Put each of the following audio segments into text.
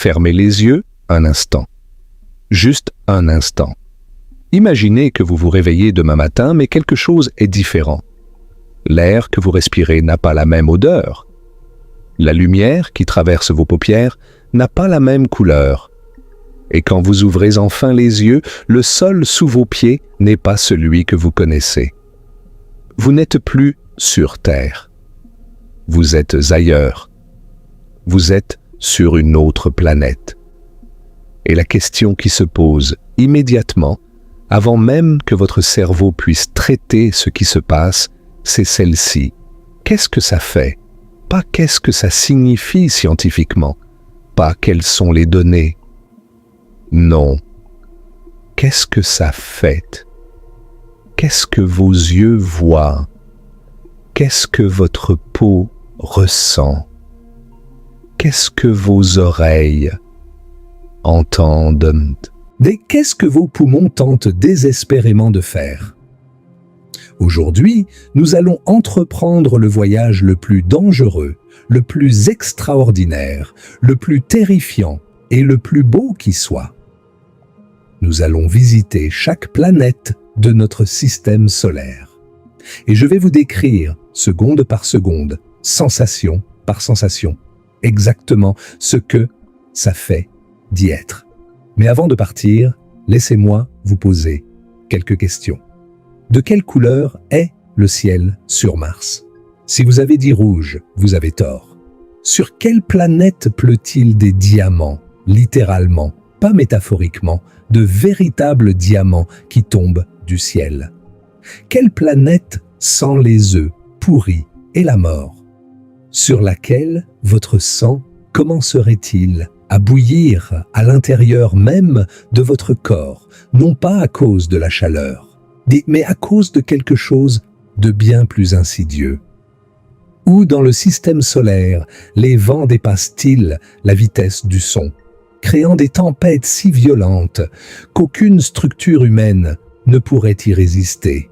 Fermez les yeux un instant. Juste un instant. Imaginez que vous vous réveillez demain matin, mais quelque chose est différent. L'air que vous respirez n'a pas la même odeur. La lumière qui traverse vos paupières n'a pas la même couleur. Et quand vous ouvrez enfin les yeux, le sol sous vos pieds n'est pas celui que vous connaissez. Vous n'êtes plus sur Terre. Vous êtes ailleurs. Vous êtes sur une autre planète. Et la question qui se pose immédiatement, avant même que votre cerveau puisse traiter ce qui se passe, c'est celle-ci. Qu'est-ce que ça fait? Pas qu'est-ce que ça signifie scientifiquement, pas quelles sont les données. Non. Qu'est-ce que ça fait? Qu'est-ce que vos yeux voient? Qu'est-ce que votre peau ressent? Qu'est-ce que vos oreilles entendent? Et qu'est-ce que vos poumons tentent désespérément de faire? Aujourd'hui, nous allons entreprendre le voyage le plus dangereux, le plus extraordinaire, le plus terrifiant et le plus beau qui soit. Nous allons visiter chaque planète de notre système solaire. Et je vais vous décrire, seconde par seconde, sensation par sensation, exactement ce que ça fait d'y être. Mais avant de partir, laissez-moi vous poser quelques questions. De quelle couleur est le ciel sur Mars? Si vous avez dit rouge, vous avez tort. Sur quelle planète pleut-il des diamants, littéralement, pas métaphoriquement, de véritables diamants qui tombent du ciel? Quelle planète sent les œufs pourris et la mort? Sur laquelle votre sang commencerait-il à bouillir à l'intérieur même de votre corps, non pas à cause de la chaleur, mais à cause de quelque chose de bien plus insidieux? Où dans le système solaire, les vents dépassent-ils la vitesse du son, créant des tempêtes si violentes qu'aucune structure humaine ne pourrait y résister?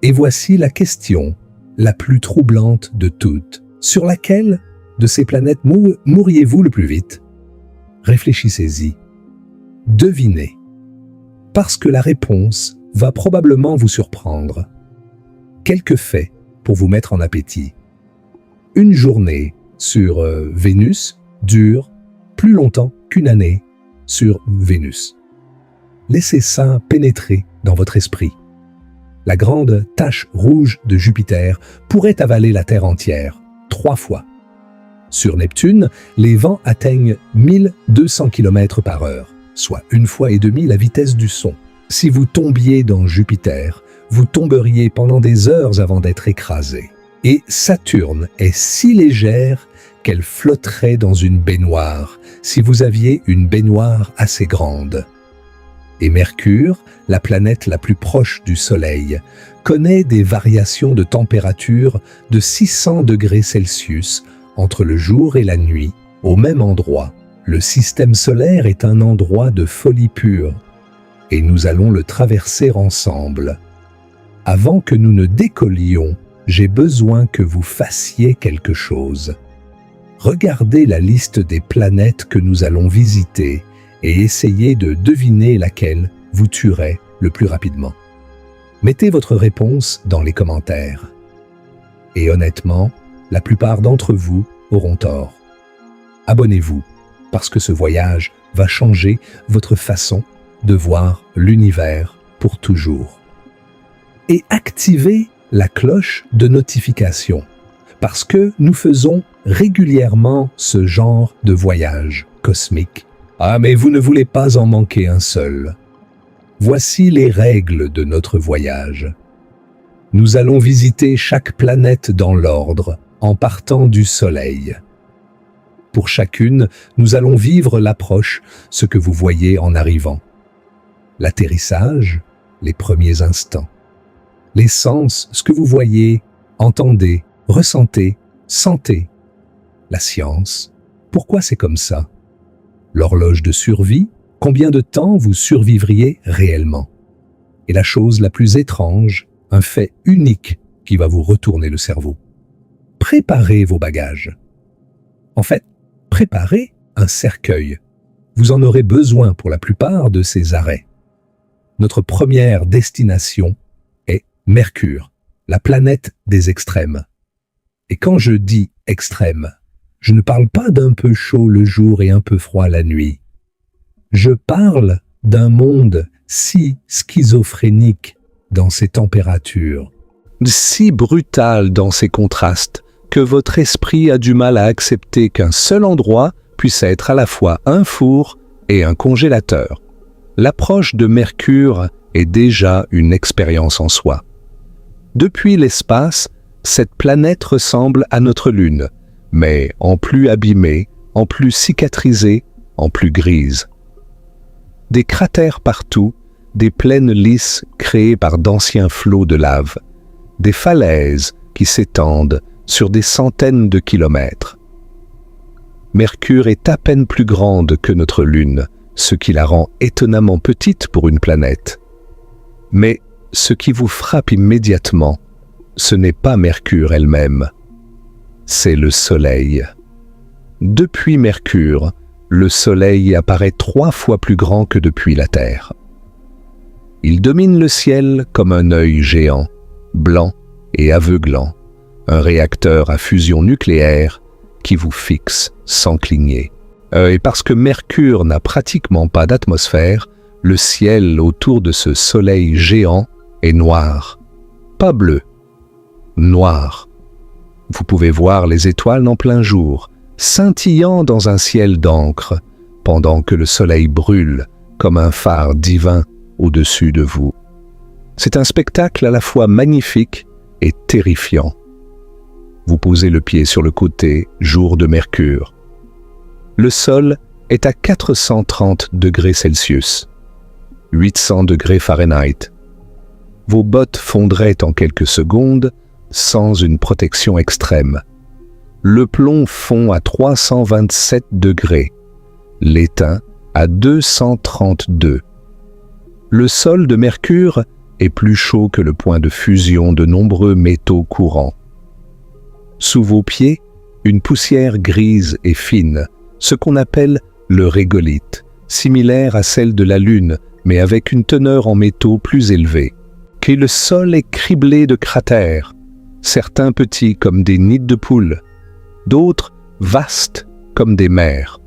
Et voici la question la plus troublante de toutes. Sur laquelle de ces planètes mourriez-vous le plus vite? Réfléchissez-y. Devinez. Parce que la réponse va probablement vous surprendre. Quelques faits pour vous mettre en appétit. Une journée sur Vénus dure plus longtemps qu'une année sur Vénus. Laissez ça pénétrer dans votre esprit. La grande tache rouge de Jupiter pourrait avaler la Terre entière, 3 fois. Sur Neptune, les vents atteignent 1200 km/h, soit 1,5 fois la vitesse du son. Si vous tombiez dans Jupiter, vous tomberiez pendant des heures avant d'être écrasé. Et Saturne est si légère qu'elle flotterait dans une baignoire, si vous aviez une baignoire assez grande. Et Mercure, la planète la plus proche du Soleil, connaît des variations de température de 600 degrés Celsius entre le jour et la nuit, au même endroit. Le système solaire est un endroit de folie pure, et nous allons le traverser ensemble. Avant que nous ne décollions, j'ai besoin que vous fassiez quelque chose. Regardez la liste des planètes que nous allons visiter et essayez de deviner laquelle vous tuerait le plus rapidement. Mettez votre réponse dans les commentaires. Et honnêtement, la plupart d'entre vous auront tort. Abonnez-vous, parce que ce voyage va changer votre façon de voir l'univers pour toujours. Et activez la cloche de notification, parce que nous faisons régulièrement ce genre de voyage cosmique. Ah, mais vous ne voulez pas en manquer un seul. Voici les règles de notre voyage. Nous allons visiter chaque planète dans l'ordre, en partant du Soleil. Pour chacune, nous allons vivre l'approche, ce que vous voyez en arrivant. L'atterrissage, les premiers instants. Les sens, ce que vous voyez, entendez, ressentez, sentez. La science, pourquoi c'est comme ça? L'horloge de survie, combien de temps vous survivriez réellement? Et la chose la plus étrange, un fait unique qui va vous retourner le cerveau. Préparez vos bagages. En fait, préparez un cercueil. Vous en aurez besoin pour la plupart de ces arrêts. Notre première destination est Mercure, la planète des extrêmes. Et quand je dis extrême, je ne parle pas d'un peu chaud le jour et un peu froid la nuit. Je parle d'un monde si schizophrénique dans ses températures, si brutal dans ses contrastes, que votre esprit a du mal à accepter qu'un seul endroit puisse être à la fois un four et un congélateur. L'approche de Mercure est déjà une expérience en soi. Depuis l'espace, cette planète ressemble à notre Lune, mais en plus abîmée, en plus cicatrisée, en plus grise. Des cratères partout, des plaines lisses créées par d'anciens flots de lave, des falaises qui s'étendent sur des centaines de kilomètres. Mercure est à peine plus grande que notre Lune, ce qui la rend étonnamment petite pour une planète. Mais ce qui vous frappe immédiatement, ce n'est pas Mercure elle-même, c'est le Soleil. Depuis Mercure, le Soleil apparaît 3 fois plus grand que depuis la Terre. Il domine le ciel comme un œil géant, blanc et aveuglant, un réacteur à fusion nucléaire qui vous fixe sans cligner. Et parce que Mercure n'a pratiquement pas d'atmosphère, le ciel autour de ce Soleil géant est noir, pas bleu, noir. Vous pouvez voir les étoiles en plein jour, scintillant dans un ciel d'encre, pendant que le Soleil brûle comme un phare divin au-dessus de vous. C'est un spectacle à la fois magnifique et terrifiant. Vous posez le pied sur le côté, jour de Mercure. Le sol est à 430 degrés Celsius, 800 degrés Fahrenheit. Vos bottes fondraient en quelques secondes sans une protection extrême. Le plomb fond à 327 degrés, l'étain à 232. Le sol de Mercure est plus chaud que le point de fusion de nombreux métaux courants. Sous vos pieds, une poussière grise et fine, ce qu'on appelle le régolithe, similaire à celle de la Lune, mais avec une teneur en métaux plus élevée. Et le sol est criblé de cratères, certains petits comme des nids de poules, d'autres vastes comme des mers.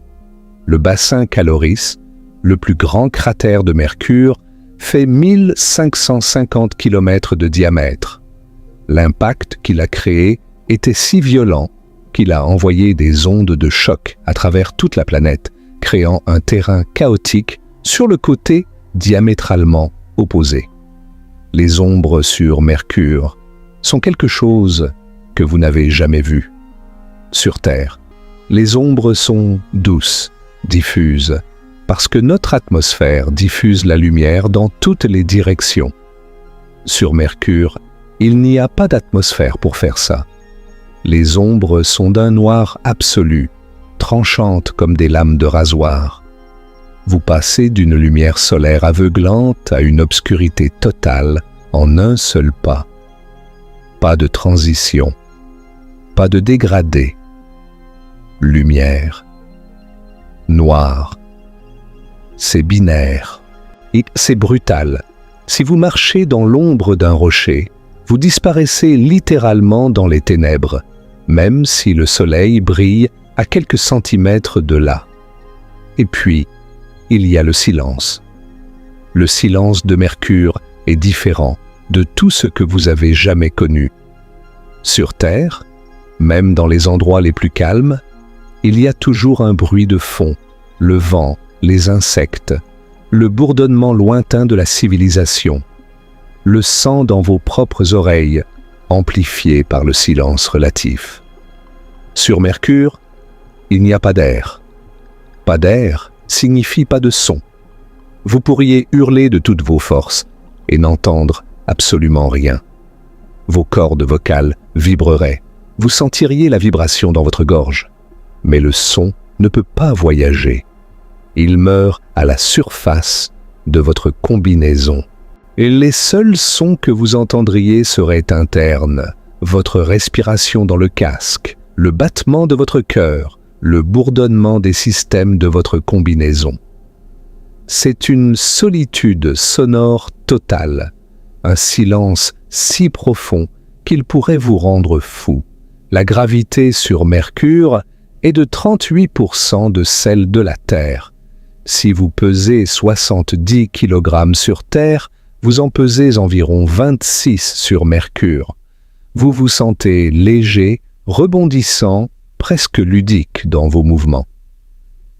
Le bassin Caloris, le plus grand cratère de Mercure, fait 1550 km de diamètre. L'impact qu'il a créé était si violent qu'il a envoyé des ondes de choc à travers toute la planète, créant un terrain chaotique sur le côté diamétralement opposé. Les ombres sur Mercure sont quelque chose que vous n'avez jamais vu. Sur Terre, les ombres sont douces, diffuses, parce que notre atmosphère diffuse la lumière dans toutes les directions. Sur Mercure, il n'y a pas d'atmosphère pour faire ça. Les ombres sont d'un noir absolu, tranchantes comme des lames de rasoir. Vous passez d'une lumière solaire aveuglante à une obscurité totale en un seul pas. Pas de transition, pas de dégradé. Lumière, noir. C'est binaire et c'est brutal. Si vous marchez dans l'ombre d'un rocher, vous disparaissez littéralement dans les ténèbres, même si le soleil brille à quelques centimètres de là. Et puis, il y a le silence. Le silence de Mercure est différent de tout ce que vous avez jamais connu. Sur Terre, même dans les endroits les plus calmes, il y a toujours un bruit de fond, le vent, les insectes, le bourdonnement lointain de la civilisation, le sang dans vos propres oreilles, amplifié par le silence relatif. Sur Mercure, il n'y a pas d'air. Pas d'air signifie pas de son. Vous pourriez hurler de toutes vos forces et n'entendre absolument rien. Vos cordes vocales vibreraient, vous sentiriez la vibration dans votre gorge, mais le son ne peut pas voyager. Il meurt à la surface de votre combinaison. Et les seuls sons que vous entendriez seraient internes, votre respiration dans le casque, le battement de votre cœur, le bourdonnement des systèmes de votre combinaison. C'est une solitude sonore totale, un silence si profond qu'il pourrait vous rendre fou. La gravité sur Mercure est de 38% de celle de la Terre. Si vous pesez 70 kg sur Terre, vous en pesez environ 26 sur Mercure. Vous vous sentez léger, rebondissant, presque ludique dans vos mouvements.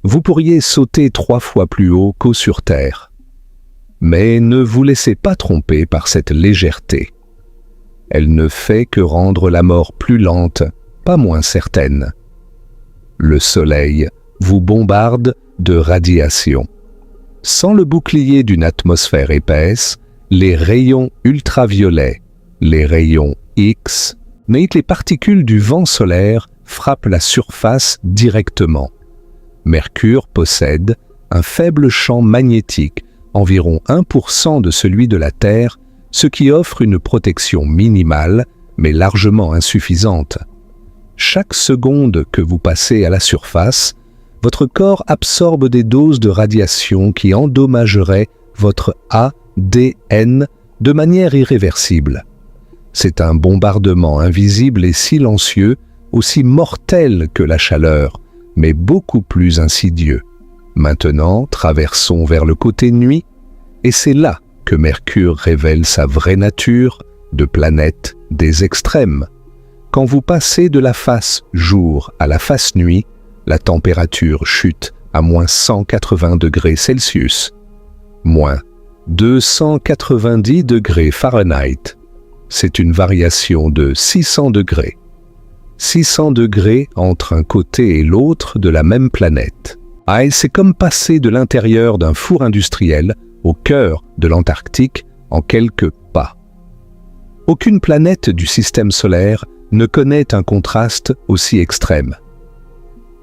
Vous pourriez sauter 3 fois plus haut qu'au sur Terre. Mais ne vous laissez pas tromper par cette légèreté. Elle ne fait que rendre la mort plus lente, pas moins certaine. Le Soleil vous bombarde de radiation. Sans le bouclier d'une atmosphère épaisse, les rayons ultraviolets, les rayons X, mais les particules du vent solaire frappent la surface directement. Mercure possède un faible champ magnétique, environ 1% de celui de la Terre, ce qui offre une protection minimale, mais largement insuffisante. Chaque seconde que vous passez à la surface, votre corps absorbe des doses de radiation qui endommageraient votre ADN de manière irréversible. C'est un bombardement invisible et silencieux, aussi mortel que la chaleur, mais beaucoup plus insidieux. Maintenant, traversons vers le côté nuit, et c'est là que Mercure révèle sa vraie nature de planète des extrêmes. Quand vous passez de la face jour à la face nuit, la température chute à moins 180 degrés Celsius, moins 290 degrés Fahrenheit. C'est une variation de 600 degrés. 600 degrés entre un côté et l'autre de la même planète. Ah, et c'est comme passer de l'intérieur d'un four industriel au cœur de l'Antarctique en quelques pas. Aucune planète du système solaire ne connaît un contraste aussi extrême.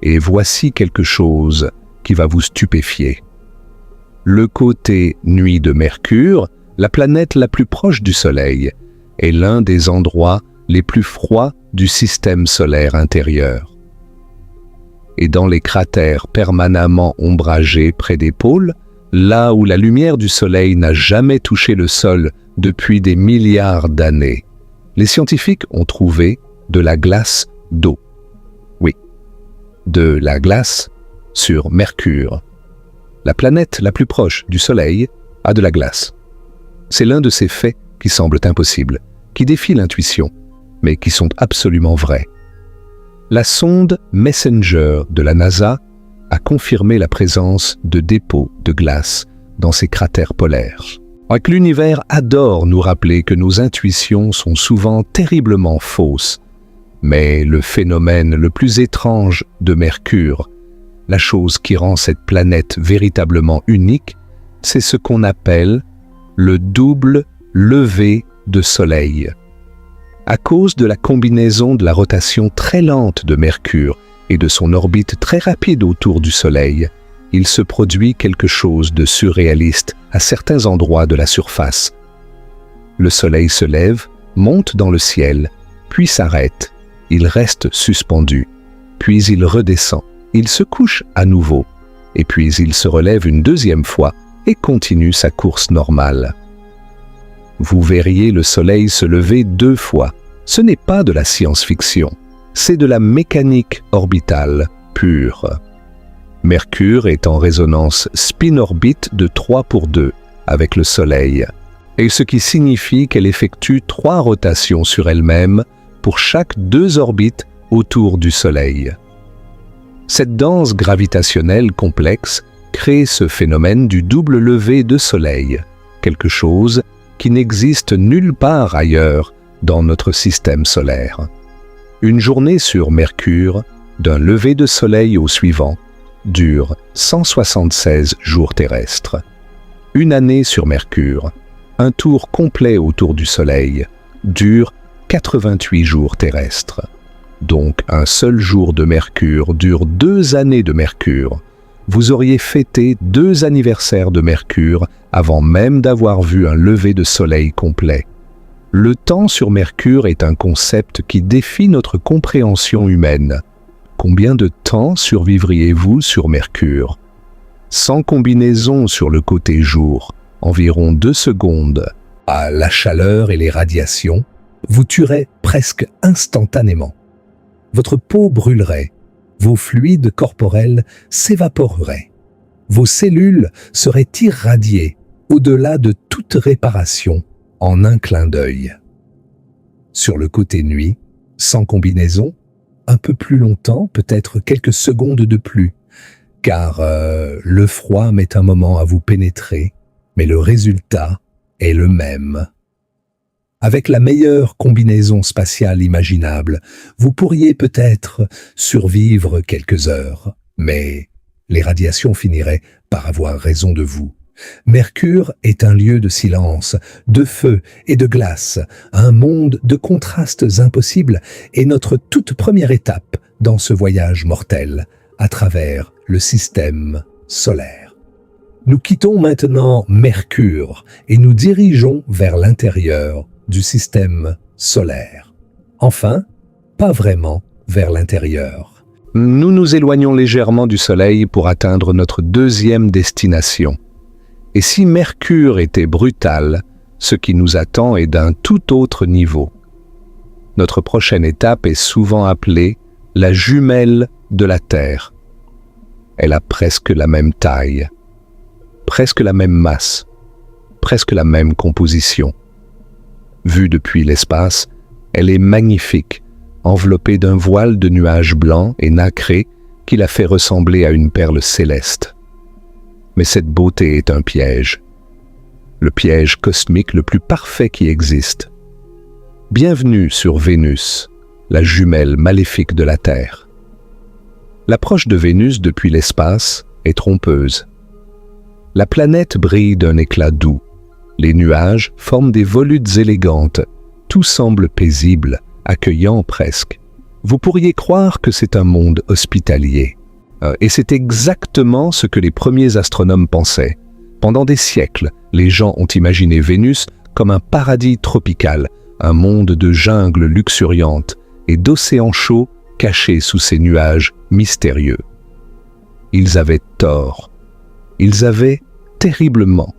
Et voici quelque chose qui va vous stupéfier. Le côté nuit de Mercure, la planète la plus proche du Soleil, est l'un des endroits les plus froids du système solaire intérieur. Et dans les cratères permanemment ombragés près des pôles, là où la lumière du Soleil n'a jamais touché le sol depuis des milliards d'années, les scientifiques ont trouvé de la glace d'eau. Oui, de la glace sur Mercure. La planète la plus proche du Soleil a de la glace. C'est l'un de ces faits qui semblent impossibles, qui défient l'intuition, mais qui sont absolument vrais. La sonde Messenger de la NASA a confirmé la présence de dépôts de glace dans ces cratères polaires. L'univers adore nous rappeler que nos intuitions sont souvent terriblement fausses, mais le phénomène le plus étrange de Mercure, la chose qui rend cette planète véritablement unique, c'est ce qu'on appelle le double lever de Soleil. À cause de la combinaison de la rotation très lente de Mercure et de son orbite très rapide autour du Soleil, il se produit quelque chose de surréaliste à certains endroits de la surface. Le Soleil se lève, monte dans le ciel, puis s'arrête. Il reste suspendu, puis il redescend. Il se couche à nouveau, et puis il se relève une deuxième fois et continue sa course normale. Vous verriez le Soleil se lever 2 fois. Ce n'est pas de la science-fiction, c'est de la mécanique orbitale pure. Mercure est en résonance spin-orbite de 3/2 avec le Soleil, et ce qui signifie qu'elle effectue 3 rotations sur elle-même pour chaque 2 orbites autour du Soleil. Cette danse gravitationnelle complexe crée ce phénomène du double lever de Soleil, quelque chose qui n'existe nulle part ailleurs dans notre système solaire. Une journée sur Mercure, d'un lever de Soleil au suivant, dure 176 jours terrestres. Une année sur Mercure, un tour complet autour du Soleil, dure 88 jours terrestres. Donc un seul jour de Mercure dure 2 années de Mercure. Vous auriez fêté 2 anniversaires de Mercure avant même d'avoir vu un lever de Soleil complet. Le temps sur Mercure est un concept qui défie notre compréhension humaine. Combien de temps survivriez-vous sur Mercure? Sans combinaison sur le côté jour, environ 2 secondes, à la chaleur et les radiations, vous tuerez presque instantanément. Votre peau brûlerait, vos fluides corporels s'évaporeraient, vos cellules seraient irradiées au-delà de toute réparation en un clin d'œil. Sur le côté nuit, sans combinaison, un peu plus longtemps, peut-être quelques secondes de plus, car le froid met un moment à vous pénétrer, mais le résultat est le même. Avec la meilleure combinaison spatiale imaginable, vous pourriez peut-être survivre quelques heures, mais les radiations finiraient par avoir raison de vous. Mercure est un lieu de silence, de feu et de glace, un monde de contrastes impossibles et notre toute première étape dans ce voyage mortel à travers le système solaire. Nous quittons maintenant Mercure et nous dirigeons vers l'intérieur du système solaire. Enfin, pas vraiment vers l'intérieur. Nous nous éloignons légèrement du Soleil pour atteindre notre deuxième destination. Et si Mercure était brutal, ce qui nous attend est d'un tout autre niveau. Notre prochaine étape est souvent appelée la jumelle de la Terre. Elle a presque la même taille, presque la même masse, presque la même composition. Vue depuis l'espace, elle est magnifique, enveloppée d'un voile de nuages blancs et nacrés qui la fait ressembler à une perle céleste. Mais cette beauté est un piège. Le piège cosmique le plus parfait qui existe. Bienvenue sur Vénus, la jumelle maléfique de la Terre. L'approche de Vénus depuis l'espace est trompeuse. La planète brille d'un éclat doux. Les nuages forment des volutes élégantes. Tout semble paisible, accueillant presque. Vous pourriez croire que c'est un monde hospitalier. Et c'est exactement ce que les premiers astronomes pensaient. Pendant des siècles, les gens ont imaginé Vénus comme un paradis tropical, un monde de jungles luxuriantes et d'océans chauds cachés sous ces nuages mystérieux. Ils avaient tort. Ils avaient terriblement,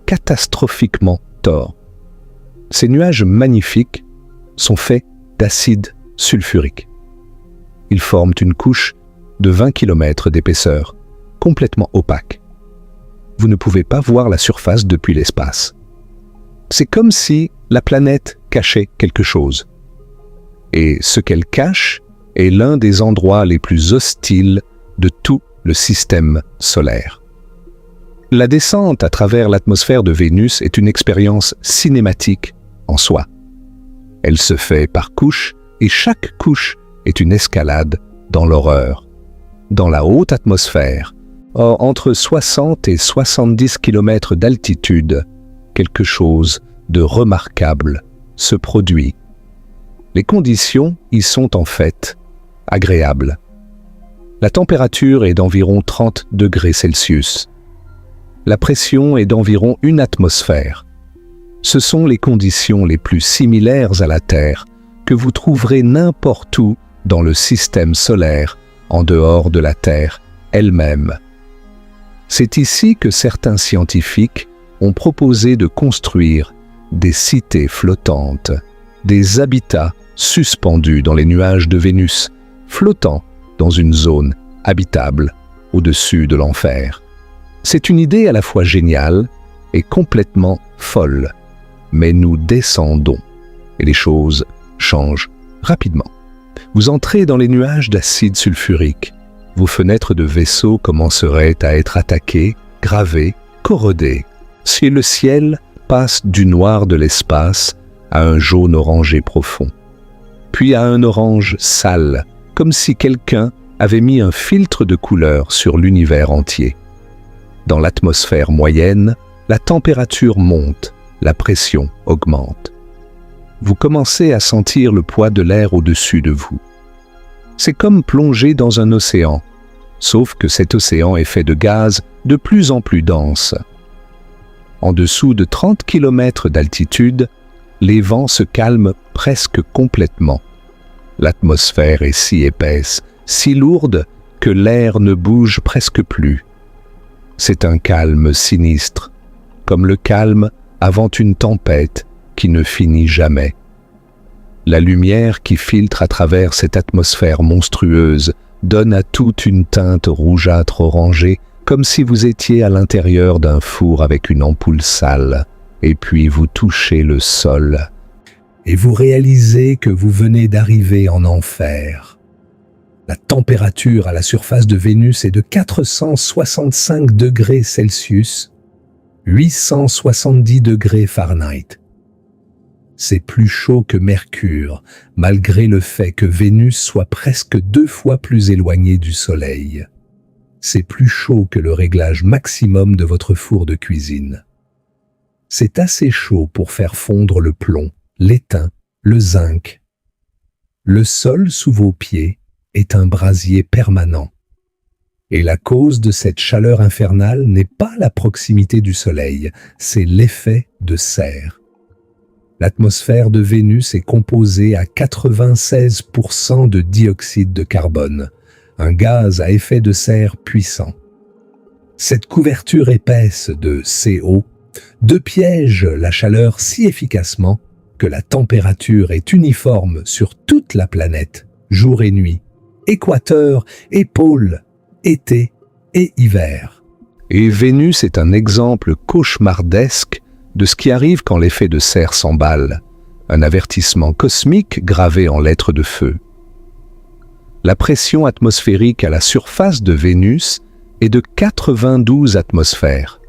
catastrophiquement tort. Ces nuages magnifiques sont faits d'acide sulfurique. Ils forment une couche de 20 km d'épaisseur, complètement opaque. Vous ne pouvez pas voir la surface depuis l'espace. C'est comme si la planète cachait quelque chose. Et ce qu'elle cache est l'un des endroits les plus hostiles de tout le système solaire. La descente à travers l'atmosphère de Vénus est une expérience cinématique en soi. Elle se fait par couches et chaque couche est une escalade dans l'horreur. Dans la haute atmosphère, entre 60 et 70 km d'altitude, quelque chose de remarquable se produit. Les conditions y sont en fait agréables. La température est d'environ 30 degrés Celsius. La pression est d'environ 1 atmosphère. Ce sont les conditions les plus similaires à la Terre que vous trouverez n'importe où dans le système solaire, en dehors de la Terre elle-même. C'est ici que certains scientifiques ont proposé de construire des cités flottantes, des habitats suspendus dans les nuages de Vénus, flottant dans une zone habitable au-dessus de l'enfer. C'est une idée à la fois géniale et complètement folle, mais nous descendons et les choses changent rapidement. Vous entrez dans les nuages d'acide sulfurique. Vos fenêtres de vaisseau commenceraient à être attaquées, gravées, corrodées. Si le ciel passe du noir de l'espace à un jaune orangé profond, puis à un orange sale, comme si quelqu'un avait mis un filtre de couleur sur l'univers entier. Dans l'atmosphère moyenne, la température monte, la pression augmente. Vous commencez à sentir le poids de l'air au-dessus de vous. C'est comme plonger dans un océan, sauf que cet océan est fait de gaz de plus en plus dense. En dessous de 30 km d'altitude, les vents se calment presque complètement. L'atmosphère est si épaisse, si lourde que l'air ne bouge presque plus. C'est un calme sinistre, comme le calme avant une tempête qui ne finit jamais. La lumière qui filtre à travers cette atmosphère monstrueuse donne à tout une teinte rougeâtre orangée, comme si vous étiez à l'intérieur d'un four avec une ampoule sale, et puis vous touchez le sol, et vous réalisez que vous venez d'arriver en enfer. La température à la surface de Vénus est de 465 degrés Celsius, 870 degrés Fahrenheit. C'est plus chaud que Mercure, malgré le fait que Vénus soit presque 2 fois plus éloignée du Soleil. C'est plus chaud que le réglage maximum de votre four de cuisine. C'est assez chaud pour faire fondre le plomb, l'étain, le zinc. Le sol sous vos pieds est un brasier permanent. Et la cause de cette chaleur infernale n'est pas la proximité du Soleil, c'est l'effet de serre. L'atmosphère de Vénus est composée à 96% de dioxyde de carbone, un gaz à effet de serre puissant. Cette couverture épaisse de CO piège la chaleur si efficacement que la température est uniforme sur toute la planète, jour et nuit, équateur et pôle, été et hiver. Et Vénus est un exemple cauchemardesque de ce qui arrive quand l'effet de serre s'emballe, un avertissement cosmique gravé en lettres de feu. La pression atmosphérique à la surface de Vénus est de 92 atmosphères.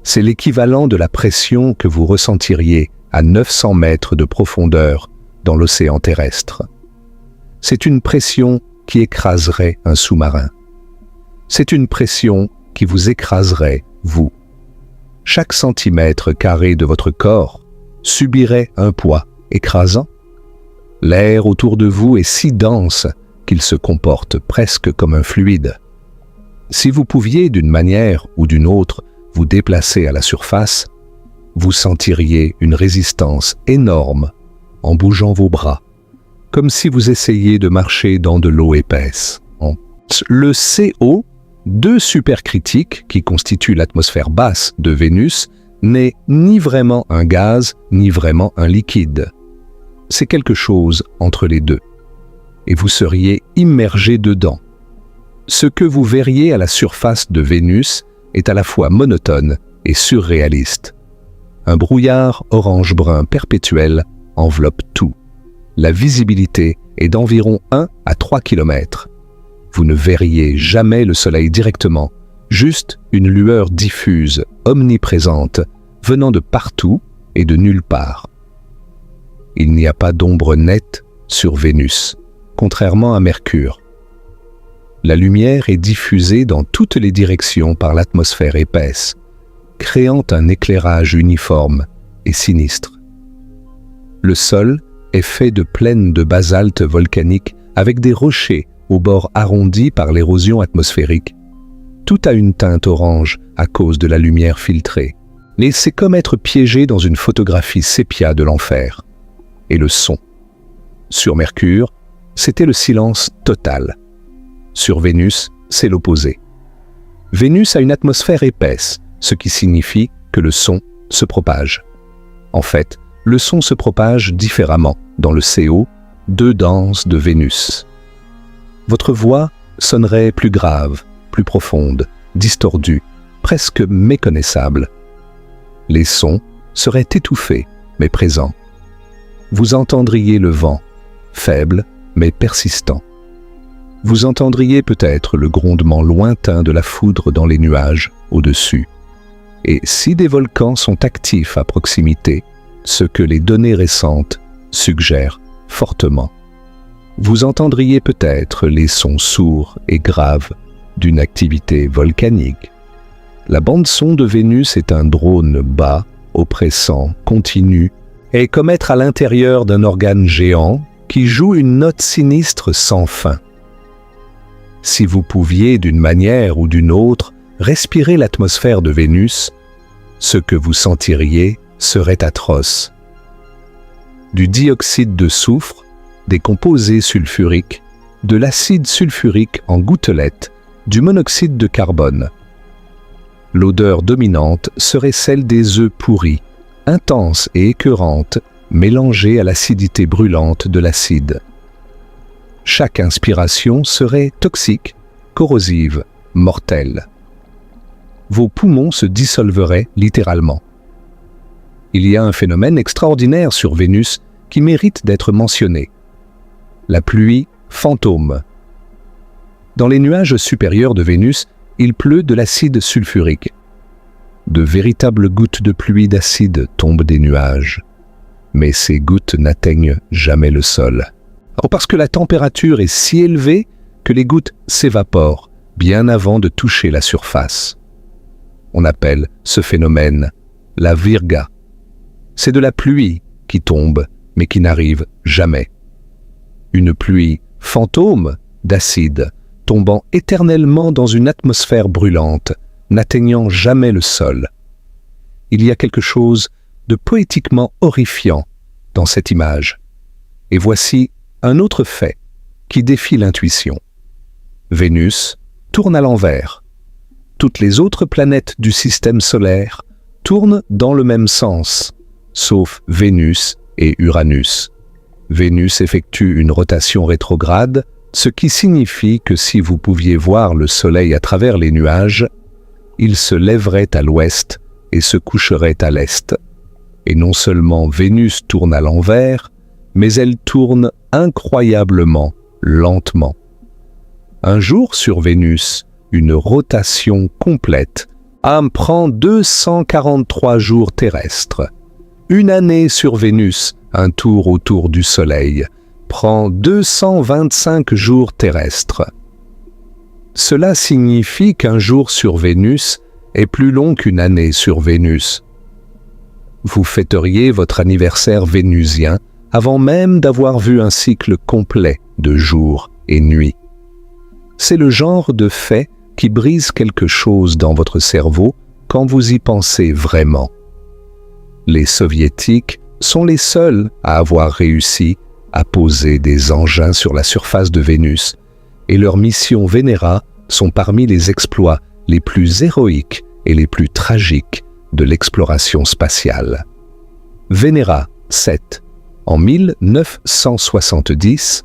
C'est l'équivalent de la pression que vous ressentiriez à 900 mètres de profondeur dans l'océan terrestre. C'est une pression qui écraserait un sous-marin. C'est une pression qui vous écraserait, vous. Chaque centimètre carré de votre corps subirait un poids écrasant. L'air autour de vous est si dense qu'il se comporte presque comme un fluide. Si vous pouviez d'une manière ou d'une autre vous déplacer à la surface, vous sentiriez une résistance énorme en bougeant vos bras, comme si vous essayiez de marcher dans de l'eau épaisse. Le CO, 2 supercritiques qui constituent l'atmosphère basse de Vénus, n'est ni vraiment un gaz, ni vraiment un liquide. C'est quelque chose entre les deux. Et vous seriez immergé dedans. Ce que vous verriez à la surface de Vénus est à la fois monotone et surréaliste. Un brouillard orange-brun perpétuel enveloppe tout. La visibilité est d'environ 1 à 3 km. Vous ne verriez jamais le soleil directement, juste une lueur diffuse, omniprésente, venant de partout et de nulle part. Il n'y a pas d'ombre nette sur Vénus, contrairement à Mercure. La lumière est diffusée dans toutes les directions par l'atmosphère épaisse, créant un éclairage uniforme et sinistre. Le sol est fait de plaines de basalte volcanique avec des rochers aux bords arrondis par l'érosion atmosphérique. Tout a une teinte orange à cause de la lumière filtrée. Et c'est comme être piégé dans une photographie sépia de l'enfer. Et le son. Sur Mercure, c'était le silence total. Sur Vénus, c'est l'opposé. Vénus a une atmosphère épaisse, ce qui signifie que le son se propage. En fait, le son se propage différemment dans le CO, 2 denses de Vénus. Votre voix sonnerait plus grave, plus profonde, distordue, presque méconnaissable. Les sons seraient étouffés, mais présents. Vous entendriez le vent, faible, mais persistant. Vous entendriez peut-être le grondement lointain de la foudre dans les nuages au-dessus. Et si des volcans sont actifs à proximité, ce que les données récentes suggèrent fortement, vous entendriez peut-être les sons sourds et graves d'une activité volcanique. La bande-son de Vénus est un drone bas, oppressant, continu, et comme être à l'intérieur d'un organe géant qui joue une note sinistre sans fin. Si vous pouviez d'une manière ou d'une autre respirer l'atmosphère de Vénus, ce que vous sentiriez serait atroce. Du dioxyde de soufre, des composés sulfuriques, de l'acide sulfurique en gouttelettes, du monoxyde de carbone. L'odeur dominante serait celle des œufs pourris, intense et écœurante, mélangée à l'acidité brûlante de l'acide. Chaque inspiration serait toxique, corrosive, mortelle. Vos poumons se dissolveraient littéralement. Il y a un phénomène extraordinaire sur Vénus qui mérite d'être mentionné. La pluie fantôme. Dans les nuages supérieurs de Vénus, il pleut de l'acide sulfurique. De véritables gouttes de pluie d'acide tombent des nuages. Mais ces gouttes n'atteignent jamais le sol. Parce que la température est si élevée que les gouttes s'évaporent bien avant de toucher la surface. On appelle ce phénomène la virga. C'est de la pluie qui tombe, mais qui n'arrive jamais. Une pluie fantôme d'acide, tombant éternellement dans une atmosphère brûlante, n'atteignant jamais le sol. Il y a quelque chose de poétiquement horrifiant dans cette image. Et voici un autre fait qui défie l'intuition. Vénus tourne à l'envers. Toutes les autres planètes du système solaire tournent dans le même sens, sauf Vénus et Uranus. Vénus effectue une rotation rétrograde, ce qui signifie que si vous pouviez voir le Soleil à travers les nuages, il se lèverait à l'ouest et se coucherait à l'est. Et non seulement Vénus tourne à l'envers, mais elle tourne incroyablement lentement. Un jour sur Vénus, une rotation complète, prend 243 jours terrestres. Une année sur Vénus, un tour autour du Soleil, prend 225 jours terrestres. Cela signifie qu'un jour sur Vénus est plus long qu'une année sur Vénus. Vous fêteriez votre anniversaire vénusien avant même d'avoir vu un cycle complet de jours et nuits. C'est le genre de fait qui brise quelque chose dans votre cerveau quand vous y pensez vraiment. Les Soviétiques sont les seuls à avoir réussi à poser des engins sur la surface de Vénus, et leurs missions Vénéra sont parmi les exploits les plus héroïques et les plus tragiques de l'exploration spatiale. Vénéra 7, en 1970,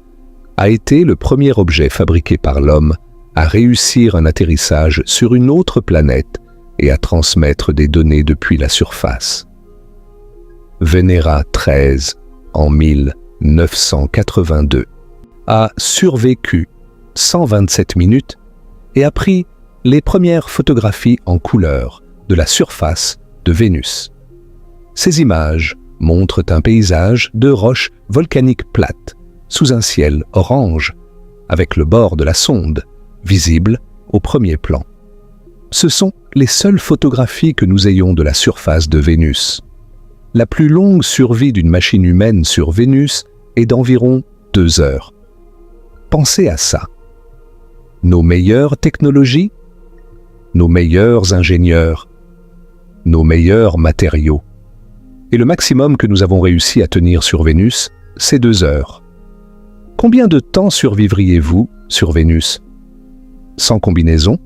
a été le premier objet fabriqué par l'homme à réussir un atterrissage sur une autre planète et à transmettre des données depuis la surface. Vénéra 13, en 1982, a survécu 127 minutes et a pris les premières photographies en couleur de la surface de Vénus. Ces images montrent un paysage de roches volcaniques plates, sous un ciel orange, avec le bord de la sonde, visible au premier plan. Ce sont les seules photographies que nous ayons de la surface de Vénus. La plus longue survie d'une machine humaine sur Vénus est d'environ 2 heures. Pensez à ça. Nos meilleures technologies, nos meilleurs ingénieurs, nos meilleurs matériaux. Et le maximum que nous avons réussi à tenir sur Vénus, c'est 2 heures. Combien de temps survivriez-vous sur Vénus? Sans combinaison,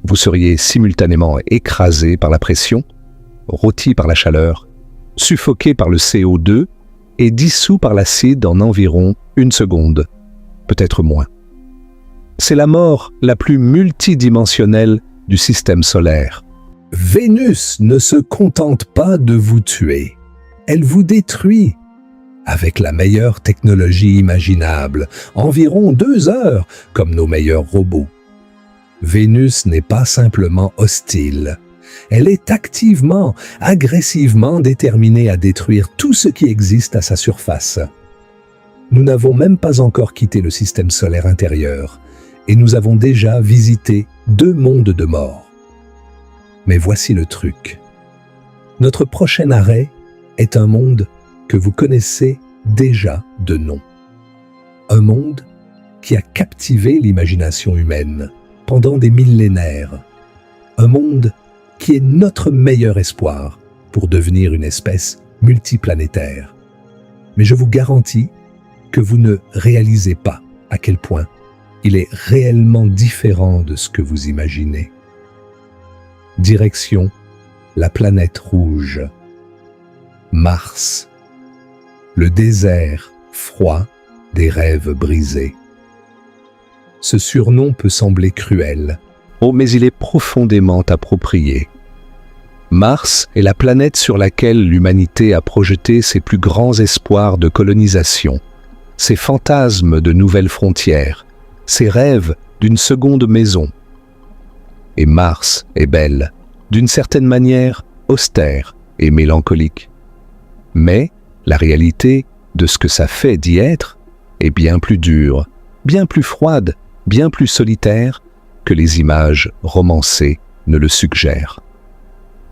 vous seriez simultanément écrasé par la pression, rôti par la chaleur, suffoqué par le CO2 et dissous par l'acide en environ 1 seconde, peut-être moins. C'est la mort la plus multidimensionnelle du système solaire. Vénus ne se contente pas de vous tuer, elle vous détruit. Avec la meilleure technologie imaginable, environ 2 heures, comme nos meilleurs robots. Vénus n'est pas simplement hostile. Elle est activement, agressivement déterminée à détruire tout ce qui existe à sa surface. Nous n'avons même pas encore quitté le système solaire intérieur, et nous avons déjà visité 2 mondes de mort. Mais voici le truc. Notre prochain arrêt est un monde que vous connaissez déjà de nom. Un monde qui a captivé l'imagination humaine pendant des millénaires. Un monde qui est notre meilleur espoir pour devenir une espèce multiplanétaire. Mais je vous garantis que vous ne réalisez pas à quel point il est réellement différent de ce que vous imaginez. Direction la planète rouge. Mars. Le désert froid des rêves brisés. Ce surnom peut sembler cruel. Oh, mais il est profondément approprié. Mars est la planète sur laquelle l'humanité a projeté ses plus grands espoirs de colonisation, ses fantasmes de nouvelles frontières, ses rêves d'une seconde maison. Et Mars est belle, d'une certaine manière austère et mélancolique. Mais la réalité de ce que ça fait d'y être est bien plus dure, bien plus froide, bien plus solitaire que les images romancées ne le suggèrent.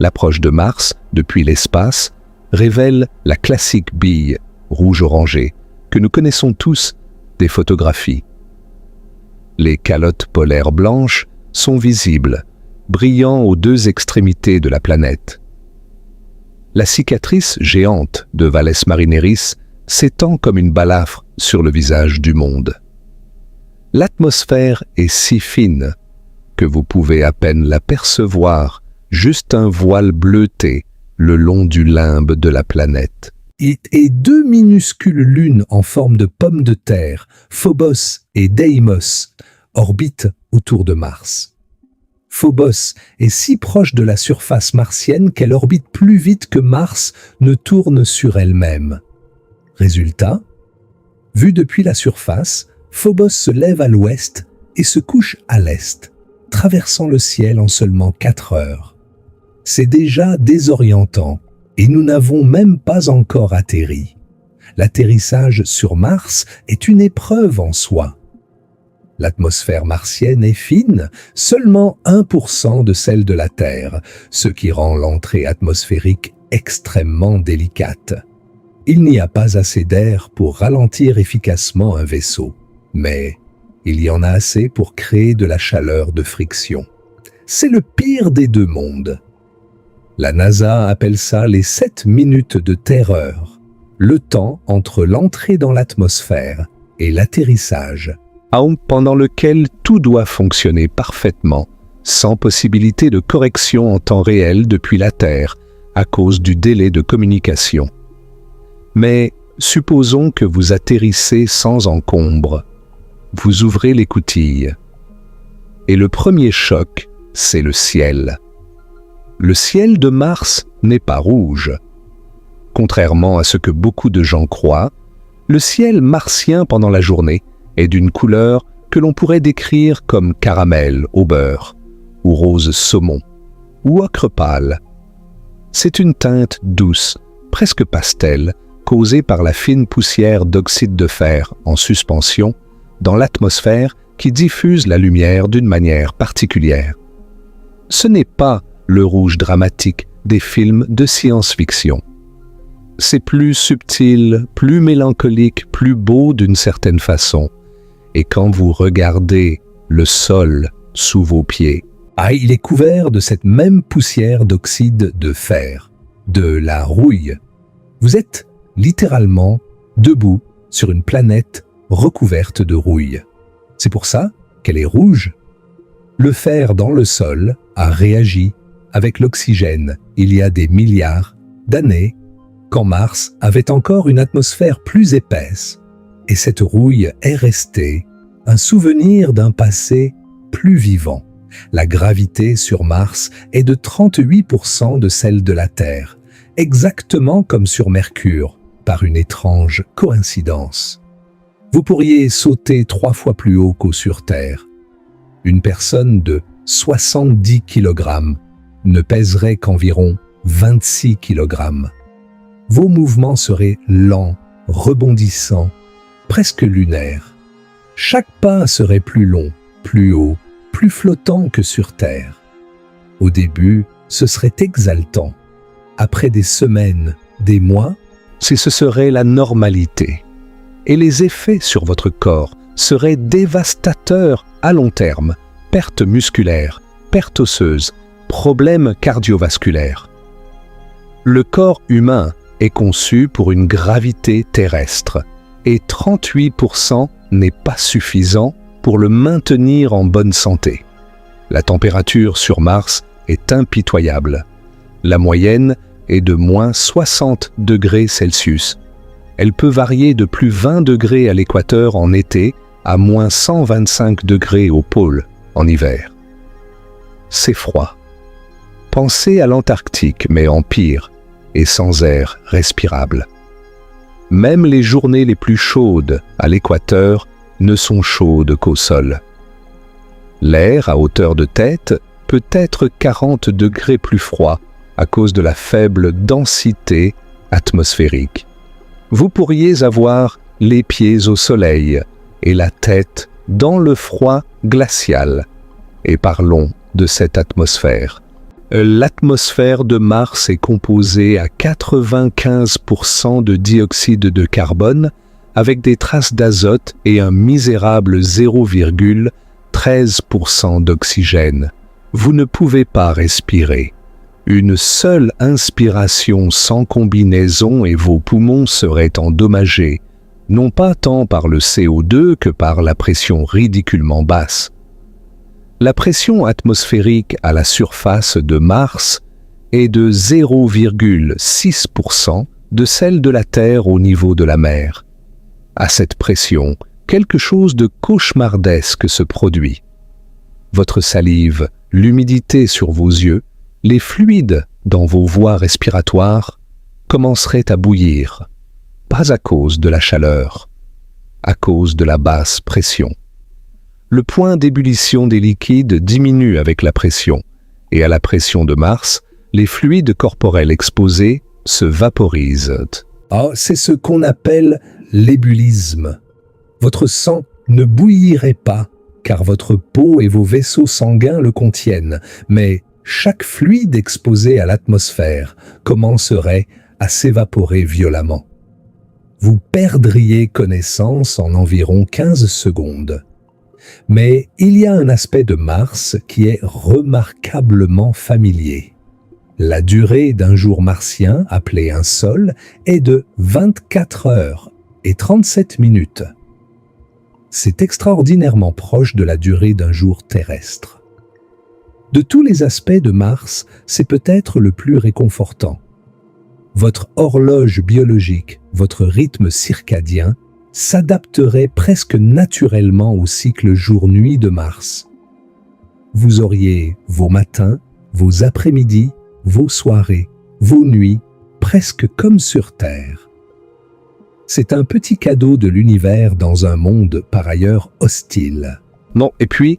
L'approche de Mars depuis l'espace révèle la classique bille rouge-orangée que nous connaissons tous des photographies. Les calottes polaires blanches sont visibles, brillant aux deux extrémités de la planète. La cicatrice géante de Valles Marineris s'étend comme une balafre sur le visage du monde. L'atmosphère est si fine que vous pouvez à peine l'apercevoir, juste un voile bleuté le long du limbe de la planète. Et deux minuscules lunes en forme de pommes de terre, Phobos et Deimos, orbitent autour de Mars. Phobos est si proche de la surface martienne qu'elle orbite plus vite que Mars ne tourne sur elle-même. Résultat, vu depuis la surface, Phobos se lève à l'ouest et se couche à l'est, traversant le ciel en seulement 4 heures. C'est déjà désorientant et nous n'avons même pas encore atterri. L'atterrissage sur Mars est une épreuve en soi. L'atmosphère martienne est fine, seulement 1% de celle de la Terre, ce qui rend l'entrée atmosphérique extrêmement délicate. Il n'y a pas assez d'air pour ralentir efficacement un vaisseau, mais il y en a assez pour créer de la chaleur de friction. C'est le pire des deux mondes. La NASA appelle ça les 7 minutes de terreur, le temps entre l'entrée dans l'atmosphère et l'atterrissage, pendant lequel tout doit fonctionner parfaitement, sans possibilité de correction en temps réel depuis la Terre, à cause du délai de communication. Mais supposons que vous atterrissez sans encombre. Vous ouvrez l'écoutille. Et le premier choc, c'est le ciel. Le ciel de Mars n'est pas rouge. Contrairement à ce que beaucoup de gens croient, le ciel martien pendant la journée est d'une couleur que l'on pourrait décrire comme caramel au beurre, ou rose saumon, ou ocre pâle. C'est une teinte douce, presque pastel, causée par la fine poussière d'oxyde de fer en suspension dans l'atmosphère qui diffuse la lumière d'une manière particulière. Ce n'est pas le rouge dramatique des films de science-fiction. C'est plus subtil, plus mélancolique, plus beau d'une certaine façon. Et quand vous regardez le sol sous vos pieds, il est couvert de cette même poussière d'oxyde de fer, de la rouille. Vous êtes littéralement debout sur une planète recouverte de rouille. C'est pour ça qu'elle est rouge. Le fer dans le sol a réagi avec l'oxygène il y a des milliards d'années, quand Mars avait encore une atmosphère plus épaisse. Et cette rouille est restée un souvenir d'un passé plus vivant. La gravité sur Mars est de 38% de celle de la Terre, exactement comme sur Mercure, par une étrange coïncidence. Vous pourriez sauter 3 fois plus haut qu'au sur Terre. Une personne de 70 kg ne pèserait qu'environ 26 kg. Vos mouvements seraient lents, rebondissants, presque lunaires. Chaque pas serait plus long, plus haut, plus flottant que sur Terre. Au début, ce serait exaltant. Après des semaines, des mois, ce serait la normalité. Et les effets sur votre corps seraient dévastateurs à long terme. Perte musculaire, perte osseuse, problèmes cardiovasculaires. Le corps humain est conçu pour une gravité terrestre et 38% n'est pas suffisant pour le maintenir en bonne santé. La température sur Mars est impitoyable. La moyenne est de moins 60 degrés Celsius. Elle peut varier de plus 20 degrés à l'équateur en été à moins 125 degrés au pôle en hiver. C'est froid. Pensez à l'Antarctique, mais en pire et sans air respirable. Même les journées les plus chaudes à l'équateur ne sont chaudes qu'au sol. L'air à hauteur de tête peut être 40 degrés plus froid à cause de la faible densité atmosphérique. Vous pourriez avoir les pieds au soleil et la tête dans le froid glacial. Et parlons de cette atmosphère. L'atmosphère de Mars est composée à 95% de dioxyde de carbone avec des traces d'azote et un misérable 0,13% d'oxygène. Vous ne pouvez pas respirer. Une seule inspiration sans combinaison et vos poumons seraient endommagés, non pas tant par le CO2 que par la pression ridiculement basse. La pression atmosphérique à la surface de Mars est de 0,6% de celle de la Terre au niveau de la mer. À cette pression, quelque chose de cauchemardesque se produit. Votre salive, l'humidité sur vos yeux, les fluides dans vos voies respiratoires commenceraient à bouillir, pas à cause de la chaleur, à cause de la basse pression. Le point d'ébullition des liquides diminue avec la pression, et à la pression de Mars, les fluides corporels exposés se vaporisent. C'est ce qu'on appelle l'ébullisme. Votre sang ne bouillirait pas, car votre peau et vos vaisseaux sanguins le contiennent, mais chaque fluide exposé à l'atmosphère commencerait à s'évaporer violemment. Vous perdriez connaissance en environ 15 secondes. Mais il y a un aspect de Mars qui est remarquablement familier. La durée d'un jour martien, appelé un sol, est de 24 heures et 37 minutes. C'est extraordinairement proche de la durée d'un jour terrestre. De tous les aspects de Mars, c'est peut-être le plus réconfortant. Votre horloge biologique, votre rythme circadien, s'adapterait presque naturellement au cycle jour-nuit de Mars. Vous auriez vos matins, vos après-midi, vos soirées, vos nuits, presque comme sur Terre. C'est un petit cadeau de l'univers dans un monde par ailleurs hostile. Non, et puis,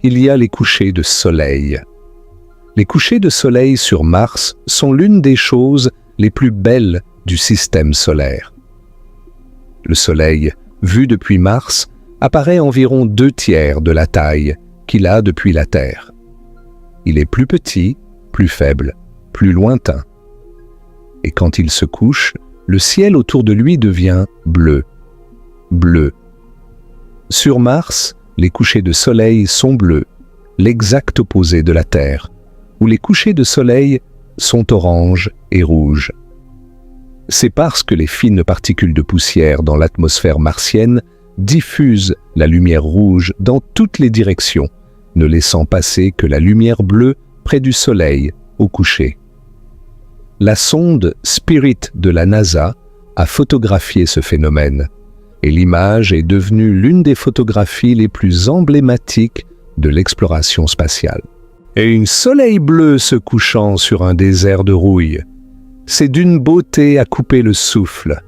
il y a les couchers de soleil. Les couchers de soleil sur Mars sont l'une des choses les plus belles du système solaire. Le Soleil, vu depuis Mars, apparaît environ 2/3 de la taille qu'il a depuis la Terre. Il est plus petit, plus faible, plus lointain. Et quand il se couche, le ciel autour de lui devient bleu. Bleu. Sur Mars, les couchers de soleil sont bleus, l'exact opposé de la Terre, où les couchers de soleil sont orange et rouge. C'est parce que les fines particules de poussière dans l'atmosphère martienne diffusent la lumière rouge dans toutes les directions, ne laissant passer que la lumière bleue près du Soleil au coucher. La sonde Spirit de la NASA a photographié ce phénomène, et l'image est devenue l'une des photographies les plus emblématiques de l'exploration spatiale. Et un soleil bleu se couchant sur un désert de rouille. C'est d'une beauté à couper le souffle.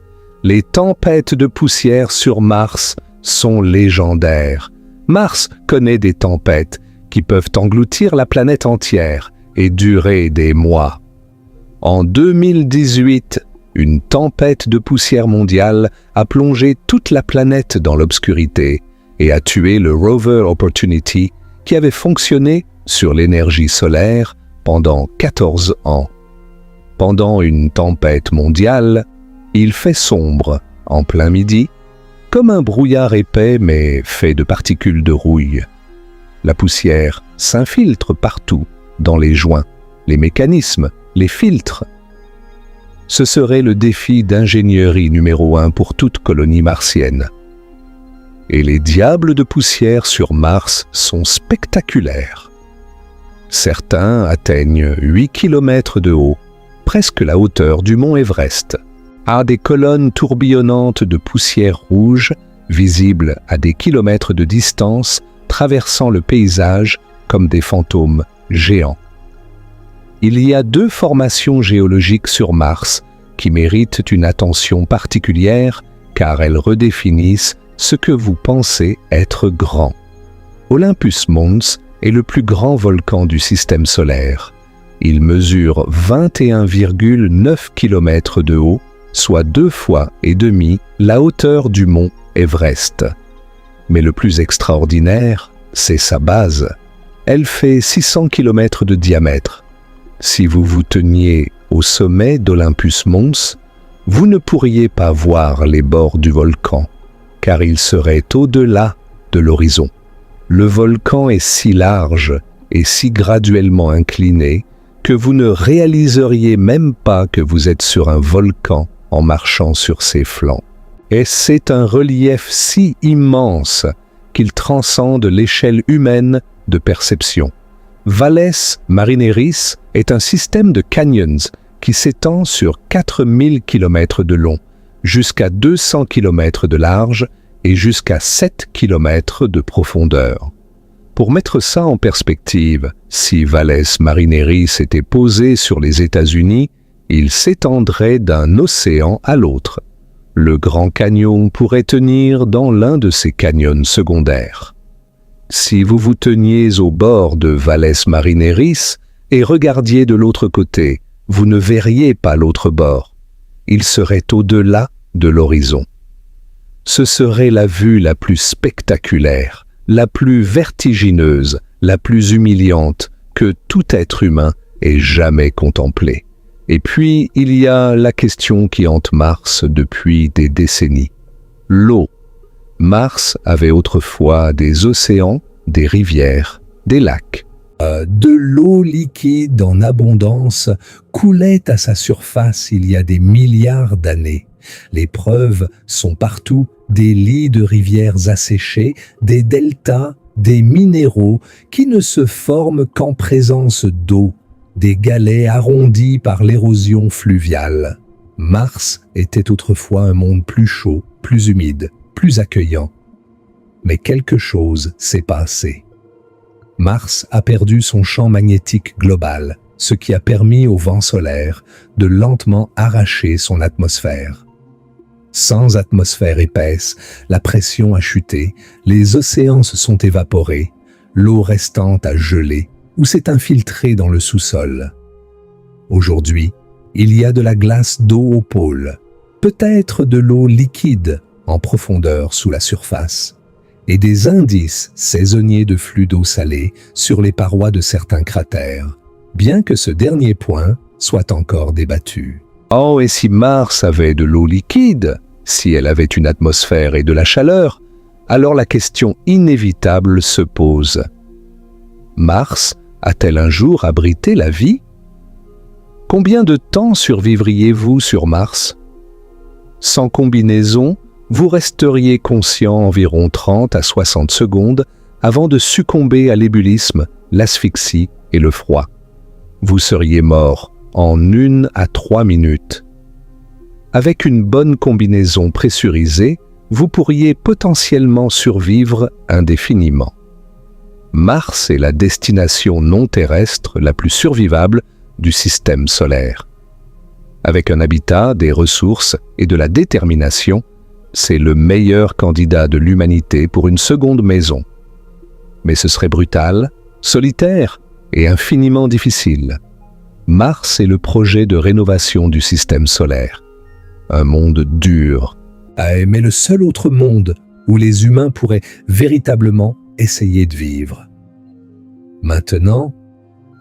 Les tempêtes de poussière sur Mars sont légendaires. Mars connaît des tempêtes qui peuvent engloutir la planète entière et durer des mois. En 2018, une tempête de poussière mondiale a plongé toute la planète dans l'obscurité et a tué le rover Opportunity qui avait fonctionné sur l'énergie solaire pendant 14 ans. Pendant une tempête mondiale, il fait sombre en plein midi, comme un brouillard épais mais fait de particules de rouille. La poussière s'infiltre partout, dans les joints, les mécanismes, les filtres. Ce serait le défi d'ingénierie numéro 1 pour toute colonie martienne. et les diables de poussière sur Mars sont spectaculaires. Certains atteignent 8 km de haut, presque la hauteur du mont Everest, à des colonnes tourbillonnantes de poussière rouge, visibles à des kilomètres de distance, traversant le paysage comme des fantômes géants. Il y a 2 formations géologiques sur Mars qui méritent une attention particulière car elles redéfinissent ce que vous pensez être grand. Olympus Mons est le plus grand volcan du système solaire. Il mesure 21,9 km de haut, soit 2,5 fois la hauteur du mont Everest. Mais le plus extraordinaire, c'est sa base. Elle fait 600 km de diamètre. Si vous vous teniez au sommet d'Olympus Mons, vous ne pourriez pas voir les bords du volcan, car il serait au-delà de l'horizon. Le volcan est si large et si graduellement incliné que vous ne réaliseriez même pas que vous êtes sur un volcan en marchant sur ses flancs. Et c'est un relief si immense qu'il transcende l'échelle humaine de perception. Valles Marineris est un système de canyons qui s'étend sur 4000 km de long, jusqu'à 200 km de large et jusqu'à 7 km de profondeur. Pour mettre ça en perspective, si Valles Marineris était posé sur les États-Unis, il s'étendrait d'un océan à l'autre. Le Grand Canyon pourrait tenir dans l'un de ces canyons secondaires. Si vous vous teniez au bord de Valles Marineris et regardiez de l'autre côté, vous ne verriez pas l'autre bord. Il serait au-delà de l'horizon. Ce serait la vue la plus spectaculaire, la plus vertigineuse, la plus humiliante que tout être humain ait jamais contemplée. Et puis, il y a la question qui hante Mars depuis des décennies. L'eau. Mars avait autrefois des océans, des rivières, des lacs. De l'eau liquide en abondance coulait à sa surface il y a des milliards d'années. Les preuves sont partout, des lits de rivières asséchés, des deltas, des minéraux qui ne se forment qu'en présence d'eau, des galets arrondis par l'érosion fluviale. Mars était autrefois un monde plus chaud, plus humide, plus accueillant. Mais quelque chose s'est passé. Mars a perdu son champ magnétique global, ce qui a permis au vent solaire de lentement arracher son atmosphère. Sans atmosphère épaisse, la pression a chuté, les océans se sont évaporés, l'eau restante a gelé ou s'est infiltrée dans le sous-sol. Aujourd'hui, il y a de la glace d'eau au pôle, peut-être de l'eau liquide en profondeur sous la surface, et des indices saisonniers de flux d'eau salée sur les parois de certains cratères, bien que ce dernier point soit encore débattu. Oh, et si Mars avait de l'eau liquide, si elle avait une atmosphère et de la chaleur, alors la question inévitable se pose. Mars a-t-elle un jour abrité la vie? Combien de temps survivriez-vous sur Mars? Sans combinaison, vous resteriez conscient environ 30 à 60 secondes avant de succomber à l'ébullisme, l'asphyxie et le froid. Vous seriez mort en 1 à 3 minutes. Avec une bonne combinaison pressurisée, vous pourriez potentiellement survivre indéfiniment. Mars est la destination non terrestre la plus survivable du système solaire. Avec un habitat, des ressources et de la détermination, c'est le meilleur candidat de l'humanité pour une seconde maison. Mais ce serait brutal, solitaire et infiniment difficile. Mars est le projet de rénovation du système solaire. Un monde dur. Mais le seul autre monde où les humains pourraient véritablement essayer de vivre. Maintenant,